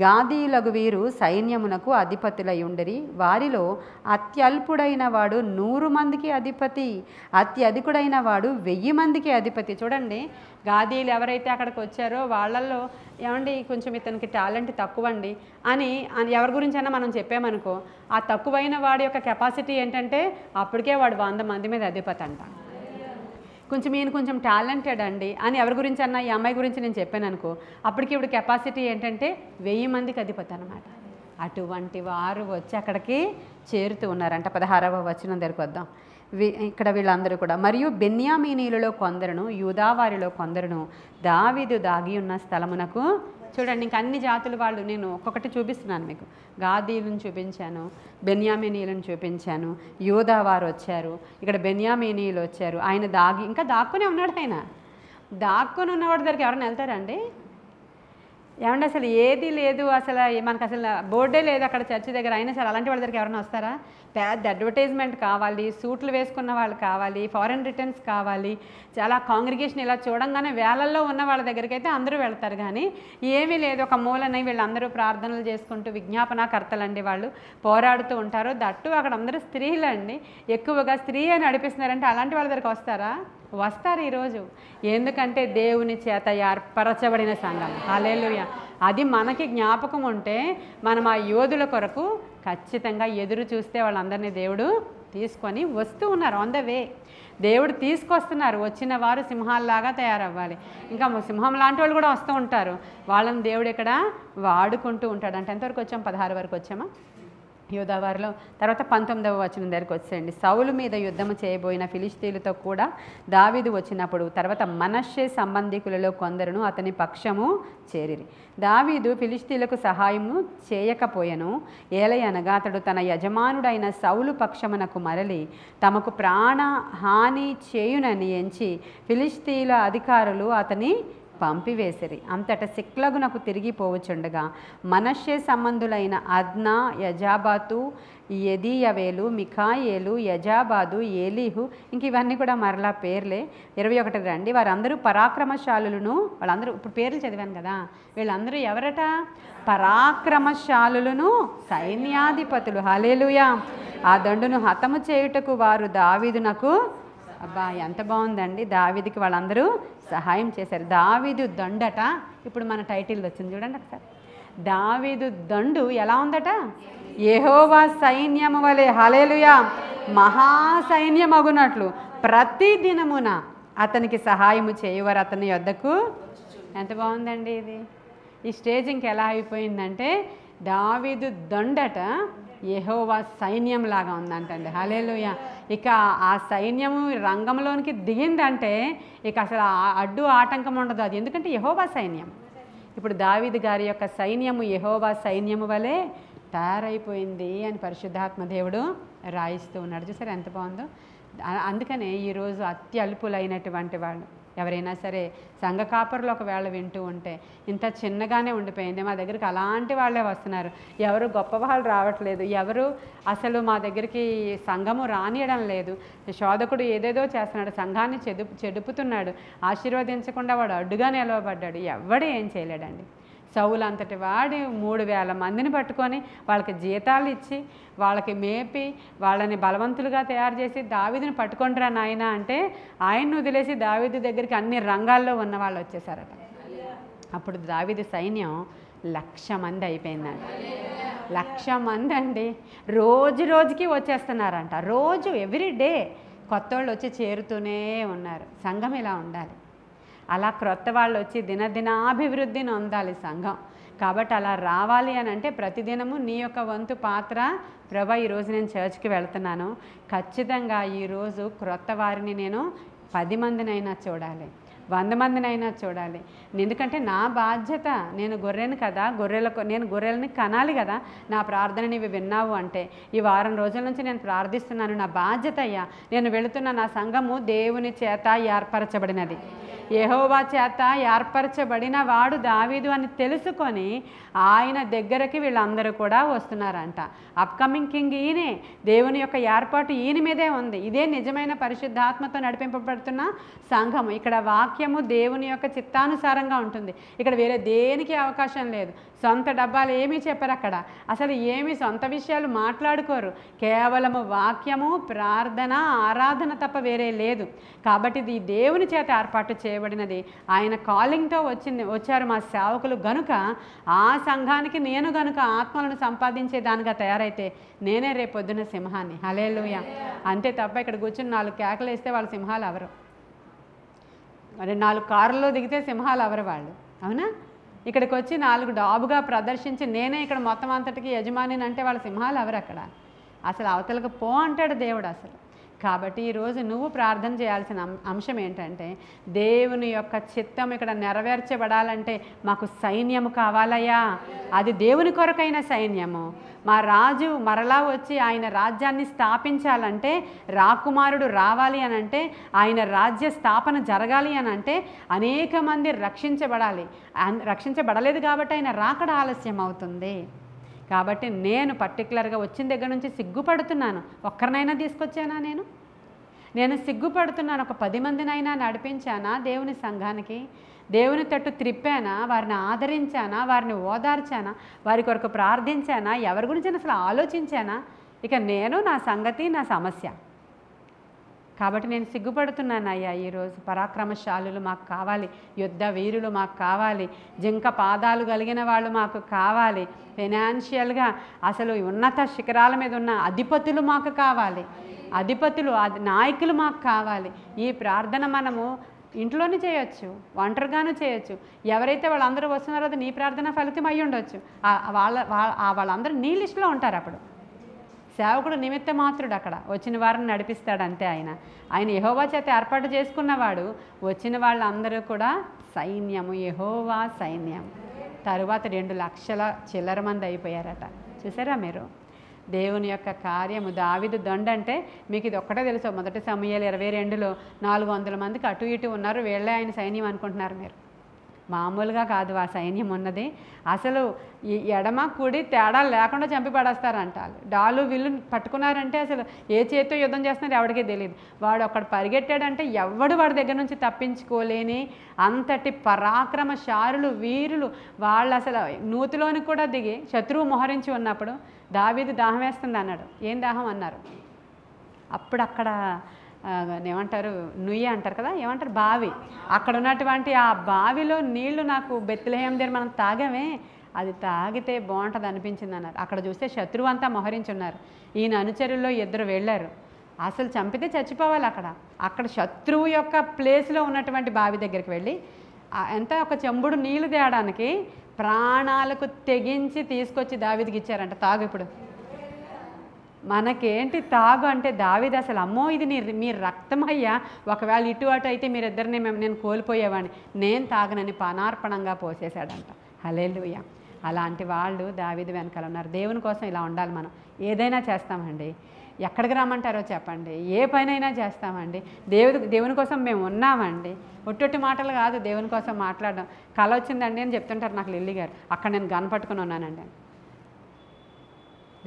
గాదీలగు వీరు సైన్యమునకు అధిపతులై ఉండరి, వారిలో అత్యల్పుడైన వాడు 100 మందికి అధిపతి, అత్యధికుడైన వాడు 1000 మందికి అధిపతి. చూడండి, గాదీలు ఎవరైతే అక్కడికి వచ్చారో వాళ్ళల్లో ఏమండి కొంచెం ఇతనికి టాలెంట్ తక్కువండి అని ఎవరి గురించైనా మనం చెప్పామనుకో, ఆ తక్కువైన వాడి యొక్క కెపాసిటీ ఏంటంటే అప్పటికే వాడు 100 మంది మీద అధిపతి అంట. కొంచెం ఈయన కొంచెం టాలెంటెడ్ అండి అని ఎవరి గురించి అన్నా, ఈ అమ్మాయి గురించి నేను చెప్పాను అనుకో, అప్పటికి ఇప్పుడు కెపాసిటీ ఏంటంటే 1000 మందికి అధిపతి అనమాట. అటువంటి వారు వచ్చి అక్కడికి చేరుతూ ఉన్నారంట. 16వ వచనం దగ్గరికి వద్దాం. ఇక్కడ వీళ్ళందరూ కూడా, మరియు బెన్యామీనీలలో కొందరును యూదావారిలో కొందరును దావీదు దాగి ఉన్న స్థలమునకు. చూడండి, ఇంక అన్ని జాతుల వాళ్ళు నేను ఒక్కొక్కటి చూపిస్తున్నాను మీకు. గాదీలను చూపించాను, బెన్యామీనీలను చూపించాను, యూదావారు వచ్చారు, ఇక్కడ బెన్యామీనీలు వచ్చారు. ఆయన ఇంకా దాక్కునే ఉన్నాడు. ఆయన దాక్కుని ఉన్నవాడి దగ్గరికి ఎవరైనా వెళ్తారండి? ఏమంటే అసలు ఏది లేదు, అసలు మనకు అసలు బోర్డే లేదు అక్కడ చర్చి దగ్గర, అయినా సరే అలాంటి వాళ్ళ దగ్గరికి ఎవరైనా వస్తారా? పెద్ద అడ్వర్టైజ్మెంట్ కావాలి, సూట్లు వేసుకున్న వాళ్ళు కావాలి, ఫారెన్ రిటర్న్స్ కావాలి, చాలా కాంగ్రిగేషన్ ఇలా చూడంగానే వేలల్లో ఉన్న వాళ్ళ దగ్గరికి అయితే అందరూ వెళ్తారు. కానీ ఏమీ లేదు, ఒక మూలనే వీళ్ళందరూ ప్రార్థనలు చేసుకుంటూ విజ్ఞాపనాకర్తలండి, వాళ్ళు పోరాడుతూ ఉంటారు. దట్టు అక్కడ అందరూ స్త్రీలండి, ఎక్కువగా స్త్రీ అని నడిపిస్తున్నారంటే అలాంటి వాళ్ళ దగ్గరికి వస్తారా? వస్తారు ఈరోజు. ఎందుకంటే దేవుని చేత ఏర్పరచబడిన సంఘం. హల్లెలూయా. అది మనకి జ్ఞాపకం ఉంటే మనం ఆ యోధుల కొరకు ఖచ్చితంగా ఎదురు చూస్తే వాళ్ళందరినీ దేవుడు తీసుకొని వస్తూ ఉన్నారు. ఆన్ ద వే దేవుడు తీసుకొస్తున్నారు. వచ్చిన వారు సింహాల్లాగా తయారవ్వాలి. ఇంకా సింహం లాంటి వాళ్ళు కూడా వస్తూ ఉంటారు. వాళ్ళని దేవుడు ఇక్కడ వాడుకుంటూ ఉంటాడు. అంటే ఎంతవరకు వచ్చాం? 16 వరకు వచ్చామా యూదావారిలో? తర్వాత 19వ వచనం దగ్గరికి వచ్చేయండి. సౌలు మీద యుద్ధము చేయబోయిన ఫిలిష్తీయులతో కూడా దావీదు వచ్చినప్పుడు తర్వాత మనష్షే సంబంధికులలో కొందరును అతని పక్షము చేరిరి. దావీదు ఫిలిష్తీయులకు సహాయము చేయకపోయెను. ఏలయనగా అతడు తన యజమానుడైన సౌలు పక్షమునకు మరలి తమకు ప్రాణ హాని చేయునని ఎంచి ఫిలిష్తీయుల అధికారులు అతని పంపివేసిరి. అంతట సిక్లగునకు తిరిగిపోవచుండగా మనష్షే సంబంధులైన అద్నా, యజాబాతు, యెదీయవేలు, మిఖాయేలు, యజాబాదు, ఏలీహు, ఇంక ఇవన్నీ కూడా మరలా పేర్లే. 21 రండి. వారందరూ పరాక్రమశాలులను, వాళ్ళందరూ ఇప్పుడు పేర్లు చదివాను కదా, వీళ్ళందరూ ఎవరట? పరాక్రమశాలులను, సైన్యాధిపతులు. హల్లెలూయా. ఆ దండును హతము చేయుటకు వారు దావీదునకు, అబ్బా ఎంత బాగుందండి, దావీదుకి వాళ్ళందరూ సహాయం చేశారు. దావీదు దండట. ఇప్పుడు మన టైటిల్ వచ్చింది చూడండి ఒకసారి. దావీదు దండు ఎలా ఉందట? యెహోవా సైన్యము వలె, హల్లెలూయా, మహాసైన్యమగునట్లు ప్రతి దినమున అతనికి సహాయము చేయువారు అతని యొద్దకు. ఎంత బాగుందండి ఇది. ఈ స్టేజ్ ఇంకెలా అయిపోయిందంటే దావీదు దొండట యెహోవా సైన్యం లాగా ఉందంటండి. హల్లెలూయా. ఇక ఆ సైన్యము రంగంలోనికి దిగిందంటే ఇక అసలు అడ్డు ఆటంకం ఉండదు. అది ఎందుకంటే యెహోవా సైన్యం. ఇప్పుడు దావీదు గారి యొక్క సైన్యము యెహోవా సైన్యము వలె తయారైపోయింది అని పరిశుద్ధాత్మ దేవుడు రాయిస్తూ ఉన్నాడు. చూసారు ఎంత బాగుందో. అందుకనే ఈరోజు అత్యల్పులైనటువంటి వాళ్ళు ఎవరైనా సరే సంఘ కాపరులు ఒకవేళ వింటూ ఉంటే ఇంత చిన్నగానే ఉండిపోయింది, మా దగ్గరికి అలాంటి వాళ్ళే వస్తున్నారు, ఎవరు గొప్ప వాళ్ళు రావట్లేదు, ఎవరు అసలు మా దగ్గరికి సంఘము రానియడం లేదు, శోధకుడు ఏదేదో చేస్తున్నాడు, సంఘాన్ని చెడుపుతున్నాడు, ఆశీర్వదించకుండా వాడు అడ్డుగా నిలవబడ్డాడు, ఎవడు ఏం చేయలేడండి. సౌలు అంతటి వాడి 3000 మందిని పట్టుకొని వాళ్ళకి జీతాలు ఇచ్చి వాళ్ళకి మేపి వాళ్ళని బలవంతులుగా తయారు చేసి దావీదుని పట్టుకుంటారా నాయన అంటే ఆయన్ని వదిలేసి దావీదు దగ్గరికి అన్ని రంగాల్లో ఉన్న వాళ్ళు వచ్చేసారట. అప్పుడు దావీదు సైన్యం 1,00,000 మంది అయిపోయిందంట. 1,00,000 మంది అండి. రోజు రోజుకి వచ్చేస్తున్నారంట. రోజు ఎవ్రీడే కొత్త వాళ్ళు వచ్చి చేరుతూనే ఉన్నారు. సంఘం ఇలా ఉండాలి. అలా క్రొత్త వాళ్ళు వచ్చి దినదినాభివృద్ధిని పొందాలి సంఘం. కాబట్టి అలా రావాలి అని అంటే ప్రతిదినము నీ యొక్క వంతు పాత్ర. ప్రభా ఈరోజు నేను చర్చ్కి వెళ్తున్నాను, ఖచ్చితంగా ఈరోజు క్రొత్త వారిని నేను 10 మందినైనా చూడాలి, 100 మందినైనా చూడాలి. ఎందుకంటే నా బాధ్యత. నేను గొర్రెను కదా, నేను గొర్రెలని కనాలి కదా. నా ప్రార్థన నీవు విన్నావు అంటే ఈ వారం రోజుల నుంచి నేను ప్రార్థిస్తున్నాను, నా బాధ్యత అయ్యా. నేను వెళుతున్న నా సంఘము దేవుని చేత ఏర్పరచబడినది, యెహోవా చేత ఏర్పరచబడిన వాడు దావీదు అని తెలుసుకొని ఆయన దగ్గరికి వీళ్ళందరూ కూడా వస్తున్నారంట. అప్కమింగ్ కింగ్ ఈయనే. దేవుని యొక్క ఏర్పాటు ఈయన మీదే ఉంది. ఇదే నిజమైన పరిశుద్ధాత్మతో నడిపింపబడుతున్న సంఘం. ఇక్కడ వాక్యము దేవుని యొక్క చిత్తానుసారంగా ఉంటుంది. ఇక్కడ వేరే దేనికి అవకాశం లేదు. సొంత డబ్బాలు ఏమీ చెప్పరు అక్కడ. అసలు ఏమి సొంత విషయాలు మాట్లాడుకోరు. కేవలము వాక్యము, ప్రార్థన, ఆరాధన తప్ప వేరే లేదు. కాబట్టి ఇది దేవుని చేత ఏర్పాటు చేయబడినది. ఆయన కాలింగ్తో వచ్చారు మా సేవకులు గనుక ఆ సంఘానికి నేను గనుక ఆత్మలను సంపాదించే దానిగా తయారైతే నేనే రేపొద్దున సింహాన్ని. హల్లెలూయా. అంతే తప్ప ఇక్కడ కూర్చుని 4 కేకలు వేస్తే వాళ్ళు సింహాలు అవరు. మరి 4 కారుల్లో దిగితే సింహాలు అవరు వాళ్ళు. అవునా? ఇక్కడికి వచ్చి 4 డాబుగా ప్రదర్శించి నేనే ఇక్కడ మొత్తం అంతటికి యజమానిని అంటే వాళ్ళ సింహాలు ఎవరు అక్కడ? అసలు అవతలకు పో అంటాడు దేవుడు అసలు. కాబట్టి ఈరోజు నువ్వు ప్రార్థన చేయాల్సిన అంశం ఏంటంటే దేవుని యొక్క చిత్తం ఇక్కడ నెరవేర్చబడాలంటే మాకు సైన్యము కావాలయ్యా. అది దేవుని కొరకైన సైన్యము. మా రాజు మరలా వచ్చి ఆయన రాజ్యాన్ని స్థాపించాలంటే, రాకుమారుడు రావాలి అని అంటే, ఆయన రాజ్య స్థాపన జరగాలి అని అంటే అనేక మంది రక్షించబడాలి. రక్షించబడలేదు కాబట్టి ఆయన రాకడ ఆలస్యం అవుతుంది. కాబట్టి నేను పర్టికులర్గా వచ్చిన దగ్గర నుంచి సిగ్గుపడుతున్నాను. ఒక్కరినైనా తీసుకొచ్చానా? నేను సిగ్గుపడుతున్నాను. ఒక 10 మందినైనా నడిపించానా దేవుని సంఘానికి? దేవుని తట్టు త్రిప్పానా? వారిని ఆదరించానా? వారిని ఓదార్చానా? వారి కొరకు ప్రార్థించానా? ఎవరి గురించి అసలు ఆలోచించానా? ఇక నేను, నా సంగతి, నా సమస్య. కాబట్టి నేను సిగ్గుపడుతున్నాను అయ్యా. ఈరోజు పరాక్రమశాలులు మాకు కావాలి, యుద్ధ వీరులు మాకు కావాలి, జింక పాదాలు కలిగిన వాళ్ళు మాకు కావాలి, ఫైనాన్షియల్గా అసలు ఉన్నత శిఖరాల మీద ఉన్న అధిపతులు మాకు కావాలి, అధిపతులు నాయకులు మాకు కావాలి. ఈ ప్రార్థన మనము ఇంట్లోనే చేయొచ్చు, ఒంటరిగాను చేయొచ్చు. ఎవరైతే వాళ్ళందరూ వస్తున్నారో అది నీ ప్రార్థన ఫలితం అయ్యి ఉండొచ్చు. వాళ్ళందరూ నీ లిస్టులో ఉంటారు. అప్పుడు సేవకుడు నిమిత్త మాత్రుడు, అక్కడ వచ్చిన వారిని నడిపిస్తాడు అంతే. ఆయన యెహోవా చేత ఏర్పాటు చేసుకున్నవాడు. వచ్చిన వాళ్ళందరూ కూడా సైన్యము, యెహోవా సైన్యం. తరువాత 2 లక్షల చిల్లర మంది అయిపోయారట. చూసారా మీరు? దేవుని యొక్క కార్యము. దావీదు దొండ అంటే మీకు ఇది ఒక్కటే తెలుసు. 1 సమూయేలు 22లో 400 మందికి అటు ఇటు ఉన్నారు. వీళ్ళే ఆయన సైన్యం అనుకుంటున్నారు మీరు. మామూలుగా కాదు ఆ సైన్యం ఉన్నది. అసలు ఈ ఎడమ కుడి తేడా లేకుండా చంపి పడేస్తారంట. డాలు విల్లు పట్టుకున్నారంటే అసలు ఏ చేతితో యుద్ధం చేస్తున్నారో ఎవరికీ తెలియదు. వాడు ఒక్కడు పరిగెట్టాడంటే ఎవడు వాడి దగ్గర నుంచి తప్పించుకోలేని అంతటి పరాక్రమశాలులు, వీరులు. వాళ్ళు అసలు నూతిలోని కూడా దిగి శత్రువు మోహరించి ఉన్నప్పుడు దావీదు దాహం వేస్తుంది అన్నాడు. ఏం దాహం అన్నారు? అప్పుడు అక్కడ ఏమంటారు, నుయ్యి అంటారు కదా, ఏమంటారు, బావి. అక్కడ ఉన్నటువంటి ఆ బావిలో నీళ్లు నాకు బెత్లెహేం దగ్గర మనం తాగామే, అది తాగితే బాగుంటుంది అనిపించింది అన్నారు. అక్కడ చూస్తే శత్రువు అంతా మోహరించున్నారు. ఈయన అనుచరుల్లో 2 వెళ్ళారు. అసలు చంపితే చచ్చిపోవాలి. అక్కడ శత్రువు యొక్క ప్లేస్లో ఉన్నటువంటి బావి దగ్గరికి వెళ్ళి ఎంత ఒక చెంబుడు నీళ్లు తేయడానికి ప్రాణాలకు తెగించి తీసుకొచ్చి దావీదుకి ఇచ్చారంట. తాగు ఇప్పుడు. మనకేంటి తాగు అంటే దావీదు అసలు అమ్మో ఇది మీ రక్తమయ్యా, ఒకవేళ ఇటు అటు అయితే మీరిద్దరిని నేను కోల్పోయేవాడిని, నేను తాగనని పానార్పణంగా పోసేశాడంట. హల్లెలూయా. అలాంటి వాళ్ళు దావీదు వెనకాల ఉన్నారు. దేవుని కోసం ఇలా ఉండాలి. మనం ఏదైనా చేస్తామండి, ఎక్కడికి రమ్మంటారో చెప్పండి, ఏ పనైనా చేస్తామండి. దేవుని కోసం మేము ఉన్నామండి. ఒట్టొట్టి మాటలు కాదు దేవుని కోసం మాట్లాడడం. కళ వచ్చిందండి అని చెప్తుంటారు నాకు లిల్లీ గారు, అక్కడ నేను గన్ పట్టుకుని ఉన్నానండి.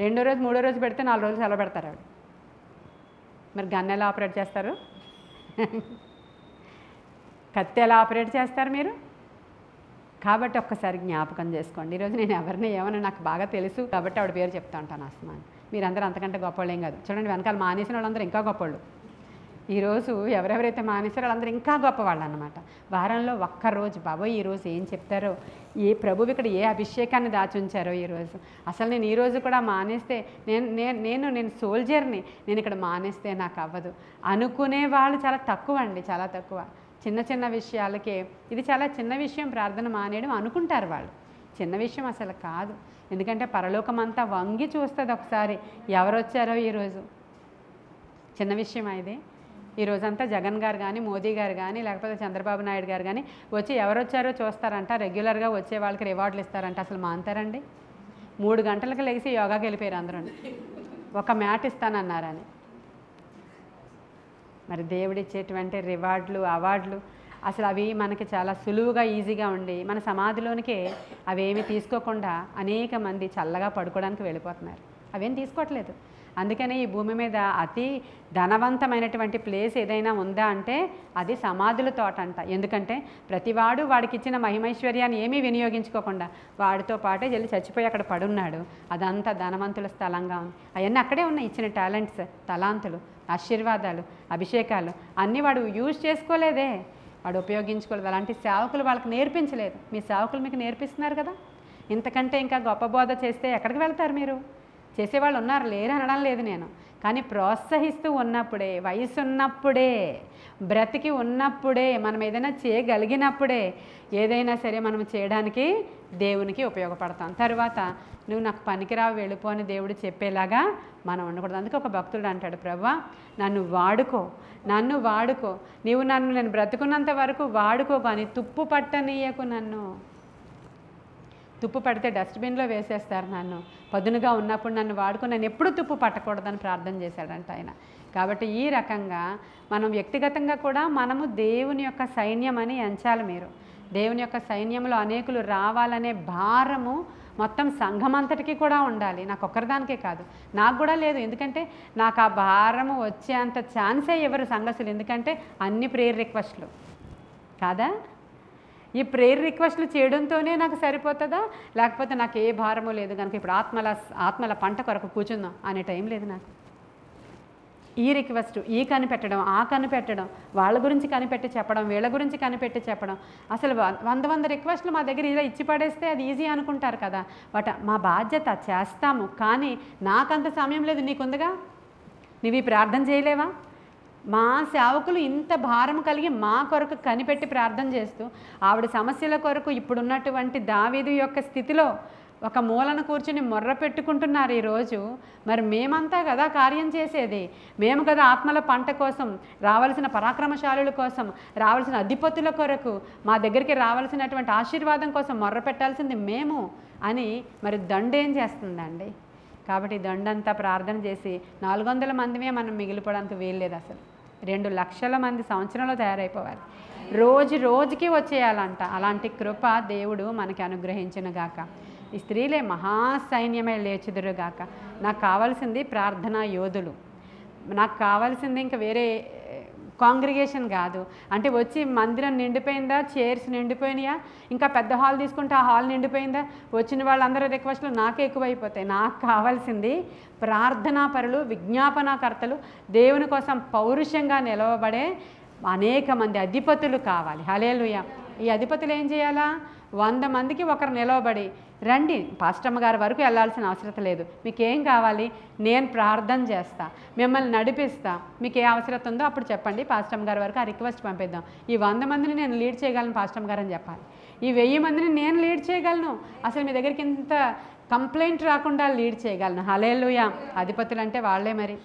రెండో రోజు మూడో రోజు పెడితే 4 రోజులు సెలవు పెడతారు ఆవిడ. మరి గన్ ఎలా ఆపరేట్ చేస్తారు? కత్తి ఎలా ఆపరేట్ చేస్తారు మీరు? కాబట్టి ఒక్కసారి జ్ఞాపకం చేసుకోండి. ఈరోజు నేను ఎవరిని ఏమన్నా నాకు బాగా తెలుసు కాబట్టి ఆవిడ పేరు చెప్తా ఉంటాను అస్మాన్. మీరందరూ అంతకంటే గొప్పవాళ్ళు ఏం కాదు. చూడండి, వెనకాల మానేసిన వాళ్ళందరూ ఇంకా గొప్పవాళ్ళు. ఈరోజు ఎవరెవరైతే మానేశారో వాళ్ళందరూ ఇంకా గొప్పవాళ్ళు అన్నమాట. వారంలో ఒక్కరోజు బాబోయ్ ఈరోజు ఏం చెప్తారో, ఏ ప్రభువు ఇక్కడ ఏ అభిషేకాన్ని దాచుంచారో ఈరోజు. అసలు నేను ఈరోజు కూడా మానేస్తే నేను సోల్జర్ని, నేను ఇక్కడ మానేస్తే నాకు అవ్వదు అనుకునే వాళ్ళు చాలా తక్కువ అండి, చాలా తక్కువ. చిన్న చిన్న విషయాలకే ఇది చాలా చిన్న విషయం ప్రార్థన మానేయడం అనుకుంటారు వాళ్ళు. చిన్న విషయం అసలు కాదు. ఎందుకంటే పరలోకం అంతా వంగి చూస్తుంది ఒకసారి ఎవరు వచ్చారో ఈరోజు. చిన్న విషయం ఇది. ఈరోజంతా జగన్ గారు కానీ, మోదీ గారు కానీ, లేకపోతే చంద్రబాబు నాయుడు గారు కానీ వచ్చి ఎవరు వచ్చారో చూస్తారంట. రెగ్యులర్గా వచ్చే వాళ్ళకి రివార్డులు ఇస్తారంట. అసలు మాంతారండి? 3 గంటలకు లేచి యోగాకి వెళ్ళిపోయారు అందరూ. ఒక మ్యాట్ ఇస్తానన్నారని. మరి దేవుడిచ్చేటువంటి రివార్డులు, అవార్డులు అసలు అవి మనకి చాలా సులువుగా ఈజీగా ఉండి మన సమాధిలోనికే అవేమి తీసుకోకుండా అనేక మంది చల్లగా పడుకోవడానికి వెళ్ళిపోతున్నారు. అవేం తీసుకోవట్లేదు. అందుకనే ఈ భూమి మీద అతి ధనవంతమైనటువంటి ప్లేస్ ఏదైనా ఉందా అంటే అది సమాధుల తోట అంట. ఎందుకంటే ప్రతివాడు వాడికి ఇచ్చిన మహిమైశ్వర్యాన్ని ఏమీ వినియోగించుకోకుండా వాడితో పాటే వెళ్ళి చచ్చిపోయి అక్కడ పడున్నాడు. అదంతా ధనవంతుల స్థలంగా ఉంది. అవన్నీ అక్కడే ఉన్నాయి. ఇచ్చిన టాలెంట్స్, తలాంతులు, ఆశీర్వాదాలు, అభిషేకాలు అన్నీ వాడు యూజ్ చేసుకోలేదే, వాడు ఉపయోగించుకోలేదు. అలాంటి సేవకులు వాళ్ళకి నేర్పించలేదు. మీ సేవకులు మీకు నేర్పిస్తున్నారు కదా. ఇంతకంటే ఇంకా గొప్ప బోధ చేస్తే ఎక్కడికి వెళ్తారు మీరు? చేసేవాళ్ళు ఉన్నారు, లేరు అనడం లేదు నేను. కానీ ప్రోత్సహిస్తూ ఉన్నప్పుడే, వయసు ఉన్నప్పుడే, బ్రతికి ఉన్నప్పుడే, మనం ఏదైనా చేయగలిగినప్పుడే ఏదైనా సరే మనం చేయడానికి దేవునికి ఉపయోగపడతాం. తర్వాత నువ్వు నాకు పనికిరావు వెళ్ళిపో అని దేవుడు చెప్పేలాగా మనం ఉండకూడదు. అందుకే ఒక భక్తుడు అంటాడు, ప్రభువా నన్ను వాడుకో, నేను బ్రతుకున్నంత వరకు వాడుకో, కానీ తుప్పు పట్టనీయకు నన్ను. తుప్పు పడితే డస్ట్బిన్లో వేసేస్తారు నన్ను. పదునుగా ఉన్నప్పుడు నన్ను వాడుకుని నన్ను ఎప్పుడు తుప్పు పట్టకూడదని ప్రార్థన చేశాడంట ఆయన. కాబట్టి ఈ రకంగా మనం వ్యక్తిగతంగా కూడా మనము దేవుని యొక్క సైన్యం అని ఎంచాలి. మీరు దేవుని యొక్క సైన్యంలో అనేకులు రావాలనే భారము మొత్తం సంఘమంతటికి కూడా ఉండాలి. నాకు ఒక్కరిదానికే కాదు, నాకు కూడా లేదు. ఎందుకంటే నాకు ఆ భారము వచ్చేంత ఛాన్సే ఎవరు సంఘసులు. ఎందుకంటే అన్ని ప్రేయర్ రిక్వెస్ట్లు కాదా? ఈ ప్రేయర్ రిక్వెస్ట్లు చేయడంతోనే నాకు సరిపోతుందా? లేకపోతే నాకు ఏ భారము లేదు కనుక ఇప్పుడు ఆత్మల పంట కొరకు కూర్చుందాం అనే టైం లేదు నాకు. ఈ రిక్వెస్ట్, ఈ కనిపెట్టడం, ఆ కనిపెట్టడం, వాళ్ళ గురించి కనిపెట్టి చెప్పడం, వీళ్ళ గురించి కనిపెట్టి చెప్పడం, అసలు 100 రిక్వెస్ట్లు మా దగ్గర ఇలా ఇచ్చి పడేస్తే అది ఈజీ అనుకుంటారు కదా. బట్ మా బాధ్యత చేస్తాము, కానీ నాకంత సమయం లేదు. నీకుందిగా, నువ్వు ఈ ప్రార్థన చేయలేవా? మా సేవకులు ఇంత భారం కలిగి మా కొరకు కనిపెట్టి ప్రార్థన చేస్తూ ఆవిడ సమస్యల కొరకు ఇప్పుడున్నటువంటి దావీదు యొక్క స్థితిలో ఒక మూలన కూర్చుని మొర్ర పెట్టుకుంటున్నారు ఈరోజు. మరి మేమంతా కదా కార్యం చేసేది, మేము కదా ఆత్మల పంట కోసం, రావాల్సిన పరాక్రమశాలుల కోసం, రావాల్సిన అధిపతుల కొరకు, మా దగ్గరికి రావాల్సినటువంటి ఆశీర్వాదం కోసం మొర్ర పెట్టాల్సింది మేము అని మరి దండ ఏం చేస్తుందండి? కాబట్టి దండంతా ప్రార్థన చేసి 400 మందిమే మనం మిగిలిపోవడానికి వీల్లేదు. అసలు 2 లక్షల మంది సంవత్సరంలో తయారైపోవాలి. రోజుకి వచ్చేయాలంట. అలాంటి కృప దేవుడు మనకి అనుగ్రహించునుగాక. ఈ స్త్రీలే మహాసైన్యమే లేచుదురుగాక. నాకు కావాల్సింది ప్రార్థనా యోధులు. నాకు కావాల్సింది ఇంకా వేరే కాంగ్రిగేషన్ కాదు. అంటే వచ్చి మందిరం నిండిపోయిందా, చైర్స్ నిండిపోయినాయా, ఇంకా పెద్ద హాల్ తీసుకుంటే ఆ హాల్ నిండిపోయిందా, వచ్చిన వాళ్ళందరూ రిక్వెస్ట్లు నాకే ఎక్కువైపోతాయి. నాకు కావాల్సింది ప్రార్థనాపరులు, విజ్ఞాపనాకర్తలు, దేవుని కోసం పౌరుషంగా నిలవబడే అనేక మంది అధిపతులు కావాలి. హల్లెలూయా. ఈ అధిపతులు ఏం చేయాలా? 100 మందికి ఒకరు నిలవబడి రండి, పాస్టమ్మ గారి వరకు వెళ్ళాల్సిన అవసరం లేదు, మీకేం కావాలి నేను ప్రార్థన చేస్తా, మిమ్మల్ని నడిపిస్తా, మీకు ఏ అవసరం ఉందో అప్పుడు చెప్పండి, పాస్టమ్మ గారి వరకు ఆ రిక్వెస్ట్ పంపిద్దాం. ఈ 100 మందిని నేను లీడ్ చేయగలను పాస్టమ్మ గారు అని చెప్పాలి. ఈ 1000 మందిని నేను లీడ్ చేయగలను, అసలు మీ దగ్గరికి ఇంత కంప్లైంట్ రాకుండా లీడ్ చేయగలను. హల్లెలూయా. అధిపతులు అంటే వాళ్ళే. మరి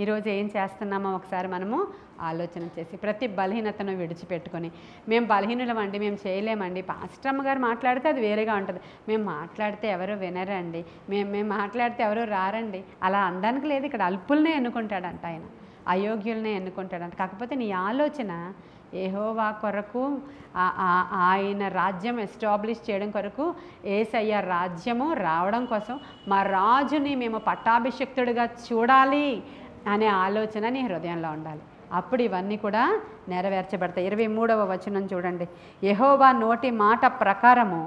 ఈరోజు ఏం చేస్తున్నామో ఒకసారి మనము ఆలోచన చేసి ప్రతి బలహీనతను విడిచిపెట్టుకొని, మేము బలహీనులమండి, మేము చేయలేమండి, పాస్టమ్మ గారు మాట్లాడితే అది వేరేగా ఉంటుంది, మేము మాట్లాడితే ఎవరు వినరండి, మేము మాట్లాడితే ఎవరు రారండి, అలా అనడానికి లేదు. ఇక్కడ అల్పులనే ఎన్నుకుంటాడంట ఆయన, అయోగ్యులనే ఎన్నుకుంటాడంట. కాకపోతే నీ ఆలోచన యెహోవా కొరకు, ఆయన రాజ్యం ఎస్టాబ్లిష్ చేయడం కొరకు, యేసయ్య రాజ్యము రావడం కోసం మా రాజుని మేము పట్టాభిషిక్తుడిగా చూడాలి అనే ఆలోచన నీ హృదయంలో ఉండాలి. అప్పుడు ఇవన్నీ కూడా నెరవేర్చబడతాయి. 23వ వచనం చూడండి. యెహోవా నోటి మాట ప్రకారము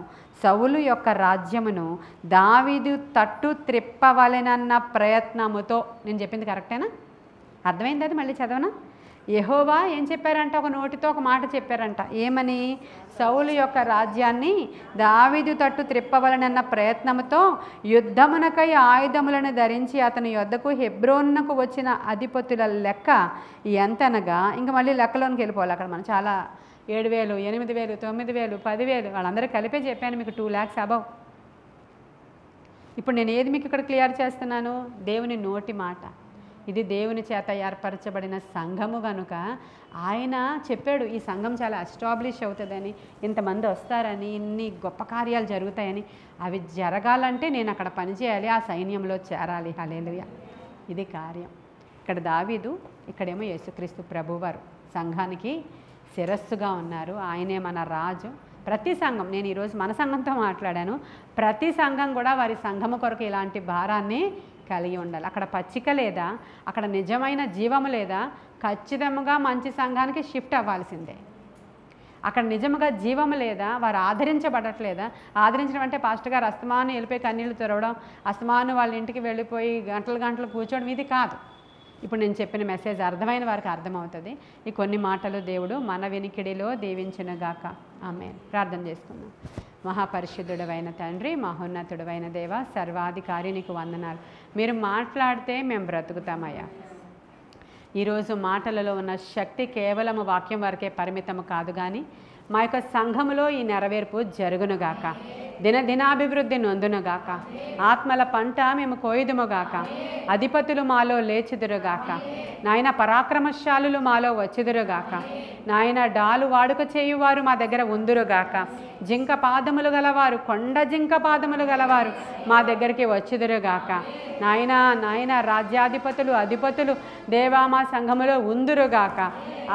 సౌలు యొక్క రాజ్యమును దావీదు తట్టు త్రిప్పవలెనన్న ప్రయత్నముతో. నేను చెప్పింది కరెక్టేనా? అర్థమైంది? అది మళ్ళీ చదవనా? యెహోవా ఏం చెప్పారంట? ఒక నోటితో ఒక మాట చెప్పారంట. ఏమని? సౌలు యొక్క రాజ్యాన్ని దావీదు తట్టు త్రిప్పవలనన్న ప్రయత్నముతో యుద్ధమునకై ఆయుధములను ధరించి అతని యొద్దకు హెబ్రోనుకు వచ్చిన అధిపతుల లెక్క ఎంతనగా, ఇంకా మళ్ళీ లెక్కలోనికి వెళ్ళిపోవాలి. అక్కడ మనం చాలా 7,000, 8,000, 9,000, 10,000 వాళ్ళందరూ కలిపే చెప్పాను మీకు 2 lakhs అబవ్. ఇప్పుడు నేను ఏది మీకు ఇక్కడ క్లియర్ చేస్తున్నాను? దేవుని నోటి మాట. ఇది దేవుని చేత ఏర్పరచబడిన సంఘము కనుక ఆయన చెప్పాడు ఈ సంఘం చాలా ఎస్టాబ్లిష్ అవుతుందని, ఇంతమంది వస్తారని, ఇన్ని గొప్ప కార్యాలు జరుగుతాయని. అవి జరగాలంటే నేను అక్కడ పనిచేయాలి, ఆ సైన్యంలో చేరాలి. హల్లెలూయా. ఇది కార్యం. ఇక్కడ దావీదు, ఇక్కడేమో యేసుక్రీస్తు ప్రభువారు సంఘానికి శిరస్సుగా ఉన్నారు. ఆయనే మన రాజు. ప్రతి సంఘం, నేను ఈరోజు మన సంఘంతో మాట్లాడాను, ప్రతి సంఘం కూడా వారి సంఘము కొరకు ఇలాంటి భారాన్ని కలిగి ఉండాలి. అక్కడ పచ్చిక లేదా, అక్కడ నిజమైన జీవము లేదా, ఖచ్చితంగా మంచి సంఘానికి షిఫ్ట్ అవ్వాల్సిందే. అక్కడ నిజముగా జీవము లేదా, వారు ఆదరించబడట్లేదా? ఆదరించడం అంటే పాస్టర్ గారు అస్తమాను వెళ్ళిపోయి కన్నీళ్లు తెరవడం, అస్తమాను వాళ్ళ ఇంటికి వెళ్ళిపోయి గంటలు కూర్చోవడం, ఇది కాదు. ఇప్పుడు నేను చెప్పిన మెసేజ్ అర్థమైన వారికి అర్థమవుతుంది. ఈ కొన్ని మాటలు దేవుడు మన వినికిడిలో దీవించునుగాక. ఆమేన్. ప్రార్థన చేసుకుందాం. మహాపరిశుద్ధుడవైన తండ్రి, మహోన్నతుడవైన దేవ, సర్వాధికారి నీకు వందనాలు. మీరు మాట్లాడితే మేము బ్రతుకుతామయ్యా. ఈరోజు మాటలలో ఉన్న శక్తి కేవలం వాక్యం వరకే పరిమితము కాదు, కానీ మా యొక్క సంఘములో ఈ నెరవేర్పు జరుగునుగాక, దినదినాభివృద్ధి నొందునుగాక, ఆత్మల పంట మేము కోయుదుముగాక, అధిపతులు మాలో లేచుదురుగాక, నాయన పరాక్రమశాలులు మాలో వచ్చుదురుగాక, నాయన డాలు వాడుక చేయువారు మా దగ్గర ఉందురుగాక, జింక పాదములు గలవారు, కొండ జింక పాదములు గలవారు మా దగ్గరికి వచ్చుదురుగాక, నాయన రాజ్యాధిపతులు, అధిపతులు దేవా మా సంఘములో ఉందురుగాక.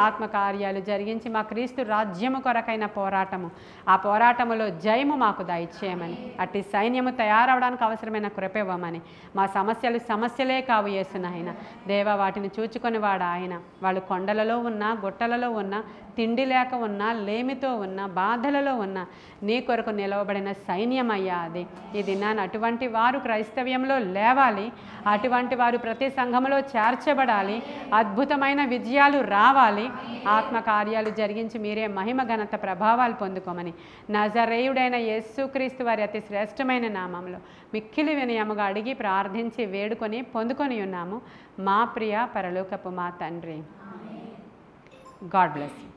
ఆత్మకార్యాలు జరిగించి మా క్రీస్తు రాజ్యము కొరకైన పోరాటము, ఆ పోరాటములో జయము మాకు దయచేయమని, అట్టి సైన్యము తయారవడానికి అవసరమైన కృప ఇవ్వమని. మా సమస్యలే కావు యేసు నాయన దేవా, వాటిని చూచుకొని వాడు ఆయన. వాళ్ళు కొండలలో ఉన్నా, గుట్టలలో ఉన్నా, తిండి లేక ఉన్నా, లేమితో ఉన్నా, బాధలలో ఉన్నా, నీ కొరకు నిలవబడిన సైన్యమయ్యా అది. ఈ దినాన్ని అటువంటి వారు క్రైస్తవ్యంలో లేవాలి, అటువంటి వారు ప్రతి సంఘములో చేర్చబడాలి, అద్భుతమైన విజయాలు రావాలి, ఆత్మకార్యాలు జరిగించి మీరే మహిమ ఘనత ప్రభావాలు పొందుకోమని నజరేయుడైన యేసుక్రీస్తు వారి అతి శ్రేష్టమైన నామంలో మిక్కిలి వినయముగా అడిగి ప్రార్థించి వేడుకొని పొందుకొని ఉన్నాము మా ప్రియ పరలోకపు మా తండ్రి. God bless you.